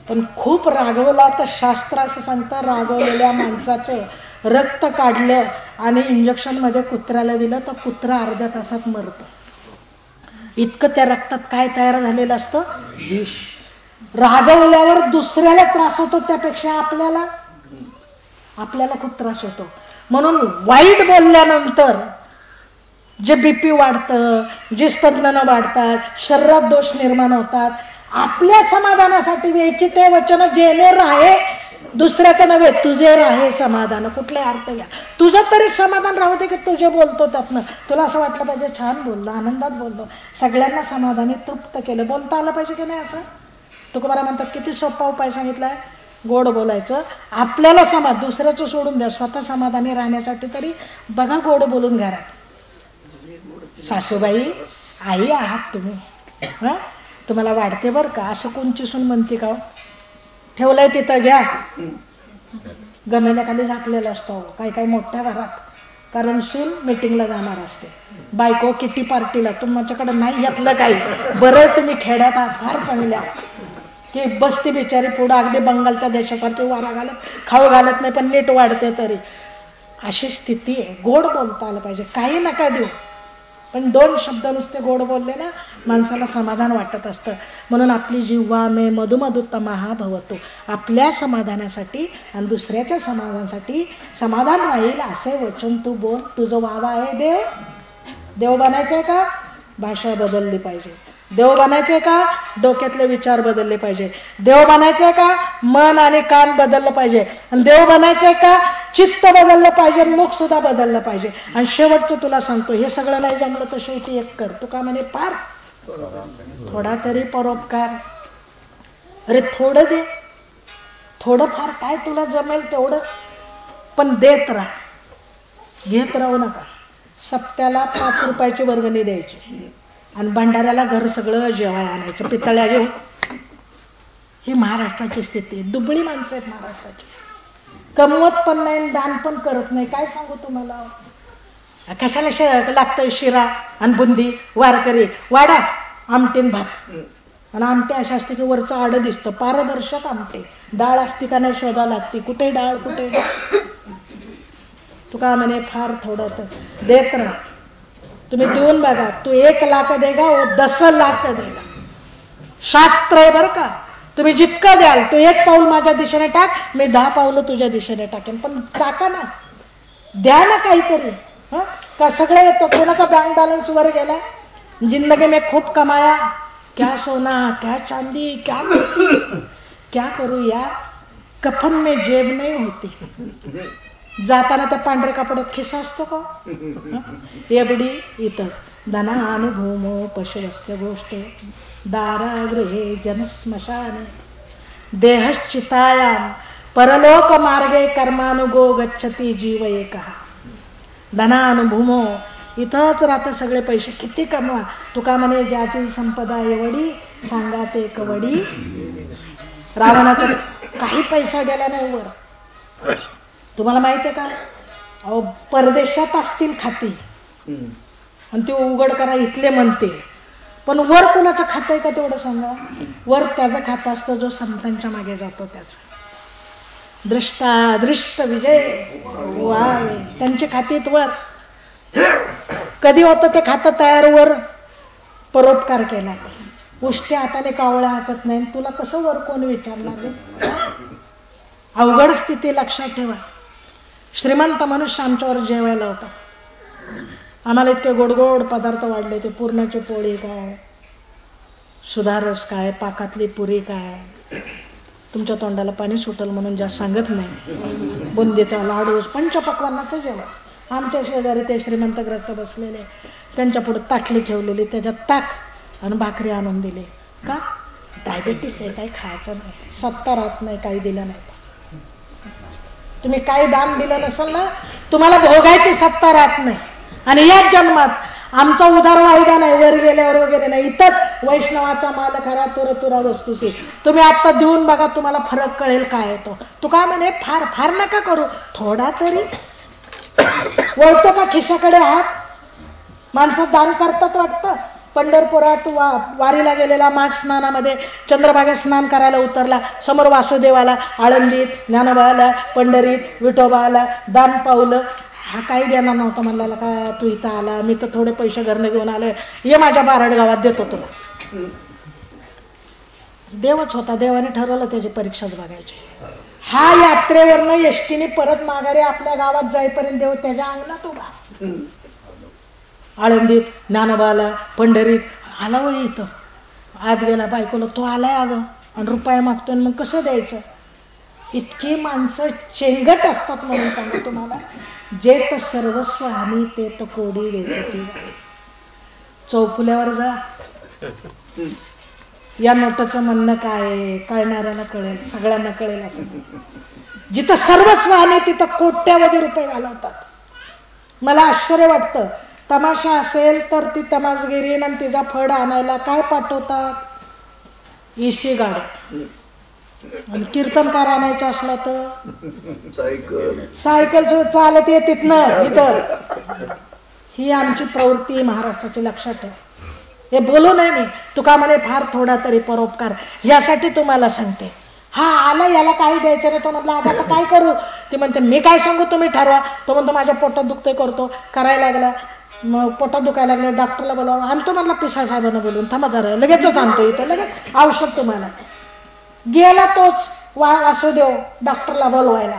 पण खूप रागवला तर शास्त्र असं सांगतं, रागवलेल्या माणसाचं रक्त काढलं आणि इंजेक्शनमध्ये कुत्र्याला दिलं तर कुत्रा अर्ध्या तासात मरतं. इतकं त्या रक्तात काय तयार झालेलं असतं? विष. रागवल्यावर दुसऱ्याला त्रास होतो त्यापेक्षा आपल्याला खूप त्रास होतो. म्हणून वाईट बोलल्यानंतर जे बीपी वाढतं, जी स्पंदनं वाढतात, शरीरात दोष निर्माण होतात. आपल्या समाधानासाठी वेचिते वचन जेणे राहे, दुसऱ्याचं नव्हे, तुझे राहे समाधान. कुठले अर्थ घ्या, तुझं तरी समाधान राहू दे की तुझे बोलतो त्यातनं. तुला असं वाटलं पाहिजे छान बोललो, आनंदात बोललो, सगळ्यांना समाधानी तृप्त केलं. बोलता आलं पाहिजे की नाही? असं तुकोबारा म्हणतात किती सोपा उपाय सांगितलाय. गोड बोलायचं. आपल्याला दुसऱ्याचं सोडून द्या, स्वतः समाधानी राहण्यासाठी तरी बघा गोड बोलून घरात. सासूबाई आई आहात तुम्ही, हां तुम्हाला वाढते बरं का, असं कोणची सून म्हणते का? ठेवलंय तिथं घ्या, गमेल्याखाली झाकलेलं असतं काही काही मोठ्या घरात, कारण सून मीटिंगला जाणार असते, बायको किटी पार्टीला. तुमच्याकडे नाही यातलं काही, बरं तुम्ही खेड्यात आहात, फार चांगल्या की बसती बिचारी पुढं अगदी बंगालच्या देशासारखी वारा घालत खाऊ घालत नाही, पण नीट वाढते तरी. अशी स्थिती आहे. गोड बोलता आलं पाहिजे, काही नका देऊ, पण 2 शब्द नुसते गोड बोलले ना माणसाला समाधान वाटत असतं. म्हणून आपली जिव्हा मे मधुमधुत्तमः भवतु, आपल्या समाधानासाठी आणि दुसऱ्याच्या समाधानासाठी समाधान राहील असे वचन तू बोल. तुझं वावा आहे देव. देव बनायचंय का? भाषा बदलली पाहिजे. देव बनायचंय का? डोक्यातले विचार बदलले पाहिजे. देव बनायचंय का? मन आणि कान बदललं पाहिजे. आणि देव बनायचंय का? चित्त बदललं पाहिजे, मुख सुद्धा बदललं पाहिजे. आणि शेवटचं तुला सांगतो, हे सगळं नाही जमलं तर शेवटी एक कर. तू का म्हणे फार थोडा तरी परोपकार. अरे थोडं दे, थोडं फार काय तुला जमेल तेवढं, पण देत राहा, घेत राहू नका. सप्त्याला 5 रुपयाची वर्गणी द्यायची आणि भंडाऱ्याला घर सगळं जेवाय आणायचं पितळ्या घेऊन. ही महाराष्ट्राची स्थिती. दुबळी माणसं आहेत महाराष्ट्राची, कमवत पण नाही, दान पण करत नाही. काय सांगू तुम्हाला, कशाला लागतंय शिरा आणि बुंदी, वारकरी वाडा, आमटीन भात. आणि आमटे अशा असते की वरचं आडं दिसतं, पारदर्शक आमटे. डाळ असती का नाही शोधा लागते, कुठे डाळ कुठे. तू का म्हणे फार थोडं तर देत राहा. तुम्ही देऊन बघा, तू 1 लाख देगा वो 10 लाख देगा. शास्त्र आहे बरं का. तुम्ही जितकं द्याल, तू 1 पाऊल माझ्या दिशेने टाक, मी 10 पावलं तुझ्या दिशेने टाकेन. पण टाका ना, द्या ना काहीतरी. हं का सगळं येतं. कोणाचा बँक बॅलन्स वर गेला, जिंदगी में खूप कमाया, क्या सोना क्या चांदी क्या मोती, क्या करू यार, कफन में जेब नहीं होती. जाताना त्या पांढऱ्या कपड्यात खिसा असतो का? एवढी इथंच. धनानुभूमो पशुवस्य गोष्टे दारागृहे जनस्मशाने देहश्चितायाम परलोक मार्गे कर्मानुगो गच्छती जीव एकः. धनानुभूमो, इथंच राहतं सगळे पैसे, किती कमवा. तुका म्हणे ज्याची संपदा एवढी सांगा ते कवडी. रावणाचा काही पैसा गेला नाही वर. तुम्हाला माहिती आहे का? अहो परदेशात असतील खाती आणि ते उघड करा इथले म्हणतील, पण वर कुणाचं खातं आहे का तेवढं सांगा. वर त्याचं खातं असतं जो संतांच्या मागे जातो त्याचं. दृष्ट विजय व्हावे, त्यांची खातीत वर. कधी होतं ते खातं तयार वर परोपकार केला. उष्ट्या हाताने कावळा हाकत नाही, तुला कसं वर कोण विचारणार रे. अवघड स्थिती लक्षात ठेवा. श्रीमंत मनुष्य आमच्यावर जेवायला होता. आम्हाला इतके गोडगोड पदार्थ वाढले, ते पुरणाची पोळी काय, सुधारस काय, पाकातली पुरी काय. तुमच्या तोंडाला पाणी सुटल म्हणून जास्त सांगत नाही. बुंदीचा लाडू, पंचपक्वान्नाचं जेवण. आमच्या शेजारी ते श्रीमंतग्रस्त बसलेले, त्यांच्या पुढे ताटली ठेवलेली, त्याच्यात ताक आणि भाकरी आणून दिली. का? डायबिटीस आहे, काही खायचं नाही, सत्ता राहत नाही, काही दिलं नाही. तुम्ही काही दान दिलं नसेल ना, तुम्हाला भोगायची सत्ता राहत नाही. आणि याच जन्मात आमचा उधार वायदा नाही, वर गेल्यावर वगैरे नाही. इथंच वैष्णवाचा माल खरा तुर तुरा वस्तूसी. तुम्ही आता देऊन बघा, तुम्हाला फरक कळेल काय येतो. तू काय म्हणे फार फार नका करू, थोडा तरी. वळतो का खिशाकडे हात? माणसं दान करतात वाटतं. पंढरपुरात वारीला गेलेला माघ स्नानामध्ये चंद्रभागेत स्नान करायला उतरला. समोर वासुदेवाला, आळंदीत ज्ञानोबाला, पंढरीत विठोबाला दान पावलं. हा काही देणार नव्हता. म्हणला का तू इथं आला, मी तर थोडे पैसे घरनं घेऊन आलोय, ये माझ्या बारड गावात देतो तुला. देवच होता, देवाने ठरवलं त्याची परीक्षाच बघायची. हा यात्रेवरनं एसटीने परत माघारी आपल्या गावात जाईपर्यंत देव त्याच्या अंगणात उभा. आळंदीत ज्ञानोबाला, पंढरीत आला वय इथं. आत गेला, बायकोला तो आलाय अगं आणि रुपये मागतोय, मग कसं द्यायचं. इतकी माणसं चेंगट असतात. म्हणून सांगतो तुम्हाला, जे तर सर्वस्व हानी ते तर कोडी वेचती. चौफुल्यावर जा, या नोटाचं म्हणणं काय कळणाऱ्याला कळेल, सगळ्यांना कळेल. असं जिथं सर्वस्व हानी तिथं कोट्यावधी रुपये घालवतात. मला आश्चर्य वाटतं. तमाशा असेल तर ती तमासगिरी आणि तिचा फड आणायला काय पाठवतात? इशी गाडी. आणि कीर्तनकार आणायचं असला तर सायकल चालत येत तिथनं इथं. ही आमची प्रवृत्ती महाराष्ट्राची, लक्षात ठेवा. हे बोलू नाही मी, तुका म्हणे फार थोडा तरी परोपकार, यासाठी तुम्हाला सांगते. हा आला, याला काही द्यायचं नाही. तो म्हटलं अगं आता काय करू? ती म्हणते मी काय सांगू, तुम्ही ठरवा. तो म्हणतो माझ्या पोटात दुखतंय, करतो. करायला लागला. मग पोटात दुखायला लागलं, डॉक्टरला बोलावं. आणतो म्हटलं पिसाळ साहेबांना बोलून, थांबा जरा, लगेचच आणतो इथं, लगेच औषध तुम्हाला. गेला तोच वासुदेव डॉक्टरला बोलवायला.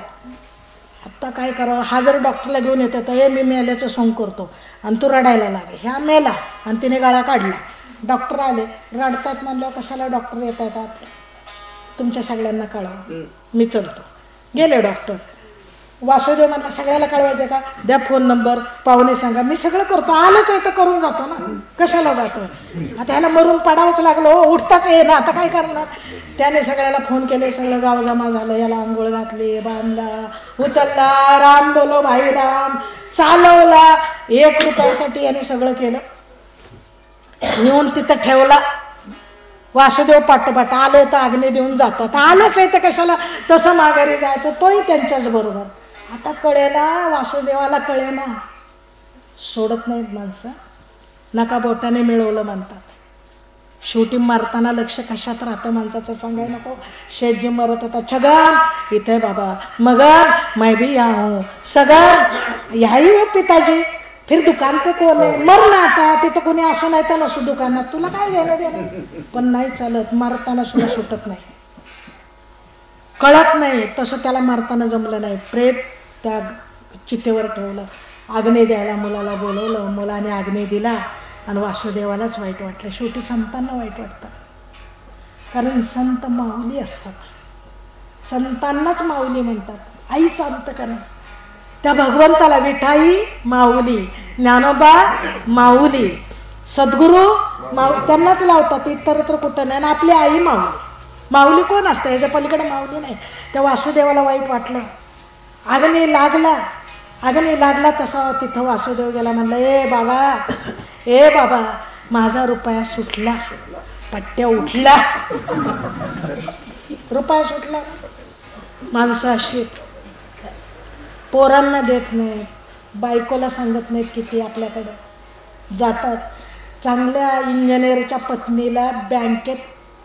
आता काय करावं, हा जर डॉक्टरला घेऊन येतो तर हे मी मेल्याचं सोंग करतो आणि तू रडायला लागे. ह्या मेला आणि तिने गळा काढला. डॉक्टर आले, रडतात म्हणल्यावर कशाला डॉक्टर येत येतात? तुमच्या सगळ्यांना कळवा, मी चलतो. गेले डॉक्टर. वासुदेव म्हणला सगळ्याला कळवायचं का? द्या फोन नंबर, पाहुणे सांगा, मी सगळं करतो. आलंच आहे तर करून जातो ना, कशाला जातो? आता ह्याला मरून पडावंच लागलं हो, उठताच ये ना, आता काय करणार? त्याने सगळ्याला फोन केले, सगळं गाव जमा झालं. याला आंघोळ घातली, बांधला, उचलला, राम बोलो भाई राम, चालवला. 1 रुपयासाठी याने सगळं केलं. नेऊन तिथं ठेवला. वासुदेव पाठोपाठ आले तर आग्ने देऊन जातात. आलंच आहे तर कशाला तसं माघारी जायचं? तोही त्यांच्याच बरोबर. आता कळेना, वासुदेवाला कळेना. सोडत नाहीत माणसं. नका बोटाने मिळवलं म्हणतात. शेवटी मारताना लक्ष कशात राहतं माणसाचं सांगाय नको. शेठजी मरत होता, छगन इथे बाबा, मगर मैं भी यहाँ हूँ, सगर यही हो पिताजी, फिर दुकान पे कोण आहे? मर ना आता, तिथं कोणी असं नाही तर नसू दुकानात, तुला काय घेणं देणं? पण नाही चालत, मारताना सुद्धा सुटत नाही, कळत नाही. तसं त्याला मारताना जमलं नाही. प्रेत त्या चितेवर ठेवलं, आग्ने द्यायला मुलाला बोलवलं, मुलाने आग्ने दिला आणि वासुदेवालाच वाईट वाटलं. शेवटी संतांना वाईट वाटतं, कारण संत माऊली असतात. संतांनाच माऊली म्हणतात. आईचं अंतकरण, त्या भगवंताला विठाई माऊली, ज्ञानोबा माऊली, सद्गुरू त्यांनाच लावतात, इतर तर कुठं नाही. आणि आपली आई माऊली. माऊली कोण असतं? याच्या पलीकडे माऊली नाही. त्या वासुदेवाला वाईट वाटलं. अग्नी लागला तसा तिथं वासुदेव गेला. म्हणलं ए बाबा माझा रुपया सुटला, पट्ट्या उठला. रुपया सुटला. माणसं अशी पोरांना देत नाहीत, बायकोला सांगत नाहीत. किती आपल्याकडं जातात. चांगल्या इंजिनियरच्या पत्नीला बँकेत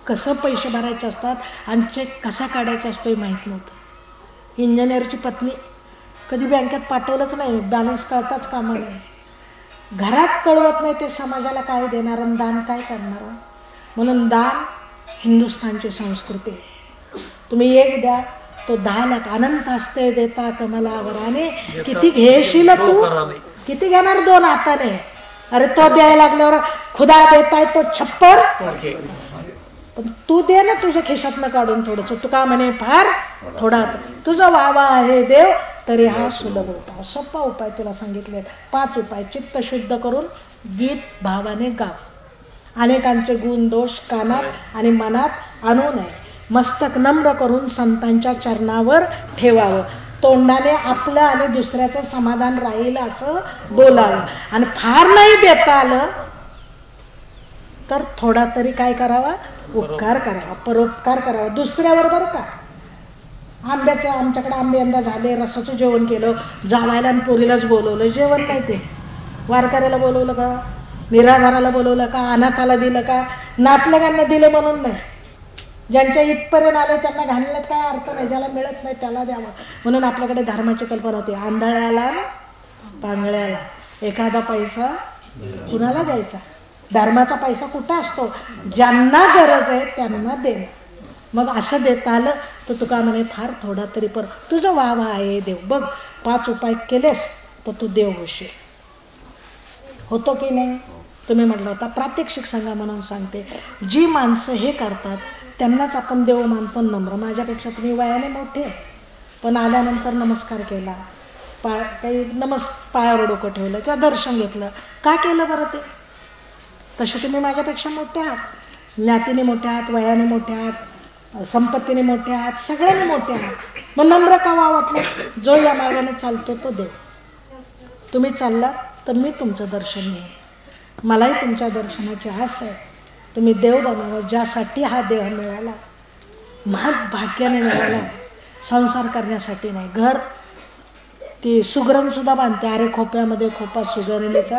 कसं पैसे भरायचे असतात आणि चेक कसा काढायचा असतो हे माहीत नव्हतं. इंजिनियरची पत्नी कधी बँकेत पाठवलंच नाही, बॅलन्स कळताच कामा नाही. घरात कळवत नाही ते समाजाला काय देणार आणि दान काय करणार? म्हणून दान हिंदुस्थानची संस्कृती आहे. तुम्ही 1 द्या तो 10 लाख. अनंत हस्ते देता कमलावराने, किती घेशील तू? किती घेणार 2 हाताने? अरे तो द्यायला लागल्यावर खुदा देताय तो 56. पण तू दे ना तुझ्या खिशातनं काढून थोडंसं. तू का म्हणे फार थोडा, तुझं वावा आहे देव तरी हा सुलभ उपाय, सोपा उपाय तुला सांगितले. 5 उपाय. चित्त शुद्ध करून गीत भावाने गाव, अनेकांचे गुण दोष कानात आणि मनात आणू नये. मस्तक नम्र करून संतांच्या चरणावर ठेवावं. तोंडाने आपलं आणि दुसऱ्याचं समाधान राहील असं बोलावं. आणि फार नाही देता आलं तर थोडा तरी काय करावा? उपकार करावा, परोपकार करावा दुसऱ्यावर. बरं का, आमच्याकडे आंबे यंदा झाले, रसाचं जेवण केलं, जावायला आणि पोरीलाच बोलवलं. जेवण नाही ते वारकऱ्याला बोलवलं का, निराधाराला बोलवलं का, अनाथाला दिलं का, नातलगांना दिलं म्हणून नाही. ज्यांच्या इथपर्यंत आले त्यांना घालण्यात काय अर्थ नाही. ज्याला मिळत नाही त्याला द्यावं. म्हणून आपल्याकडे धर्माची कल्पना होती. आंधळ्याला पांगळ्याला एखादा पैसा कुणाला द्यायचा? धर्माचा पैसा कुठं असतो? ज्यांना गरज आहे त्यांना देणं. मग असं देता आलं तर तुका म्हणे फार थोडा तरी पर, तुझं वावा आहे देव. बघ 5 उपाय केलेस तर तू देव होशील. होतो की नाही? तुम्ही म्हटलं होता प्रात्यक्षिक सांगा म्हणून सांगते. जी माणसं हे करतात त्यांनाच आपण देव मानतो. नम्र. माझ्यापेक्षा तुम्ही वयाने मोठे, पण आल्यानंतर नमस्कार केला, काही पायावर डोकं ठेवलं किंवा दर्शन घेतलं. का केलं बरं ते? तसे तुम्ही माझ्यापेक्षा मोठे आहात, ज्ञातीने मोठे आहात, वयाने मोठे आहात, संपत्तीने मोठे आहात, सगळ्यांनी मोठे आहात. मग नम्र का वाटलं? जो या मार्गाने चालतो तो देव. तुम्ही चाललात तर मी तुमचं दर्शन घेईन. मलाही तुमच्या दर्शनाची आस आहे. तुम्ही देव बनावं, ज्यासाठी हा देह मिळाला, महान भाग्याने मिळाला, संसार करण्यासाठी नाही. घर ती सुगरण सुद्धा बांधते, अरे खोप्यामध्ये खोपा सुगरणीचा.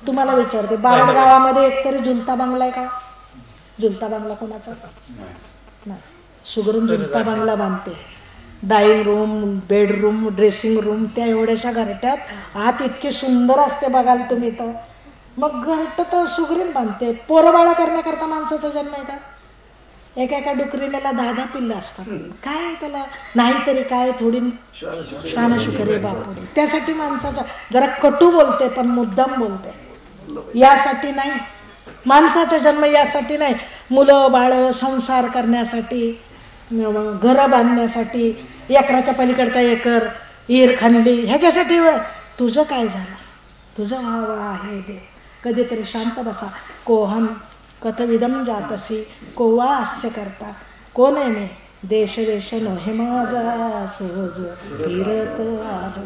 तुम्हाला विचारते, बारड गावामध्ये एकतरी झुलता बंगला आहे का? झुलता बंगला कोणाचा नाही. सुगरण झुलता बंगला बांधते. Dining room, bedroom, dressing room, त्या एवढ्याशा घरट्यात आत इतकी सुंदर असते बघाल तुम्ही. तर मग घरट तर सुगरीन बांधते. पोरबाळा करण्याकरता माणसाचा जन्म आहे का? एका डुकरीला 10-10 पिल्लं असतात. काय त्याला नाहीतरी काय थोडी श्वानशुकरे बापुडे. त्यासाठी माणसाचा जरा कटू बोलते पण मुद्दाम बोलते. यासाठी नाही माणसाचा जन्म, यासाठी नाही. मुलं बाळ संसार करण्यासाठी, घरं बांधण्यासाठी, एकराच्या पलीकडचा एकर ईर खणली ह्याच्यासाठी. तुझं काय झालं? तुझं व्हावं आहे दे. कधीतरी शांत बसा. कोहम कथविदम जातसी कोवा हास्य करता. कोण आहे मी? देशवेश नोहे माझा सहज फिरत आलो.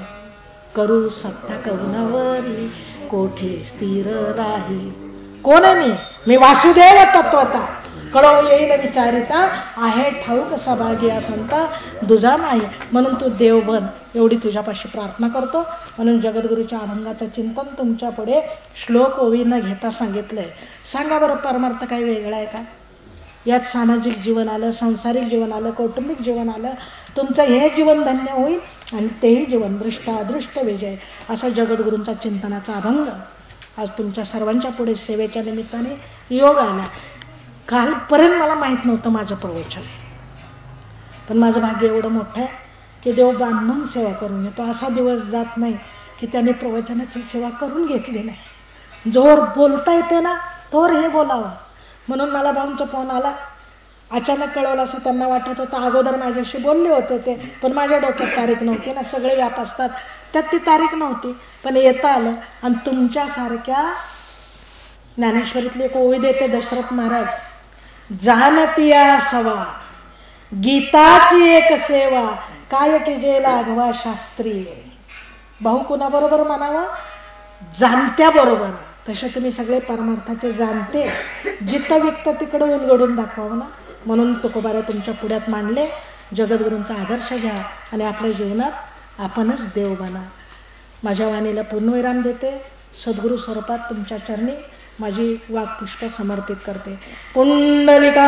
करू सत्ता करुणावरी कोठे स्थिर राहील. कोण आहे मी? मी वासुदेव तत्वता. कळो येईल विचारिता, आहे ठाऊक सभागी असंता दुजा नाही. म्हणून तू देव बन एवढी तुझ्यापाशी प्रार्थना करतो. म्हणून जगद्गुरूच्या अभंगाचं चिंतन तुमच्या पुढे श्लोक ओवी न घेता सांगितलंय. सांगा बरं, परमार्थ काही वेगळा आहे का? यात सामाजिक जीवन आलं, सांसारिक जीवन आलं, कौटुंबिक जीवन आलं. तुमचं हे जीवन धन्य होईल आणि तेही जीवन दृष्टादृष्ट विजय असा जगद्गुरूंचा चिंतनाचा अभंग आज तुमच्या सर्वांच्या पुढे सेवेच्या निमित्ताने योग आला. कालपर्यंत मला माहीत नव्हतं माझं प्रवचन, पण माझं भाग्य एवढं मोठं आहे की देव बांधून सेवा करून घेतो. असा दिवस जात नाही की त्याने प्रवचनाची सेवा करून घेतली नाही. जोर बोलता येते ना तोवर हे बोलावं. म्हणून मला भाऊंचा फोन आला, अचानक कळवलं असं त्यांना वाटत होतं. अगोदर माझ्याशी बोलले होते ते, पण माझ्या डोक्यात तारीख नव्हती ना. सगळे व्याप असतात, त्यात ती तारीख नव्हती. पण येता आलं. आणि तुमच्यासारख्या ज्ञानेश्वरीतली एक ओवी देते दशरथ महाराज. जानतिया सवा गीताची एक सेवा काय कीजे लाघवा शास्त्री. भाऊ कुणाबरोबर म्हणावं? जाणत्या बरोबर. तसे तुम्ही सगळे परमार्थाचे जाणते. जिथं विकतं तिकडं उलगडून दाखवावं ना. म्हणून तुकोबारा तुमच्या पुढ्यात मांडले. जगद्गुरूंचा आदर्श घ्या आणि आपल्या जीवनात आपणच देव बना. माझ्या वाणीला पूर्णविराम देते. सद्गुरू स्वरूपात तुमच्या चरणी माझी वाक्पुष्प समर्पित करते. पुंडलिका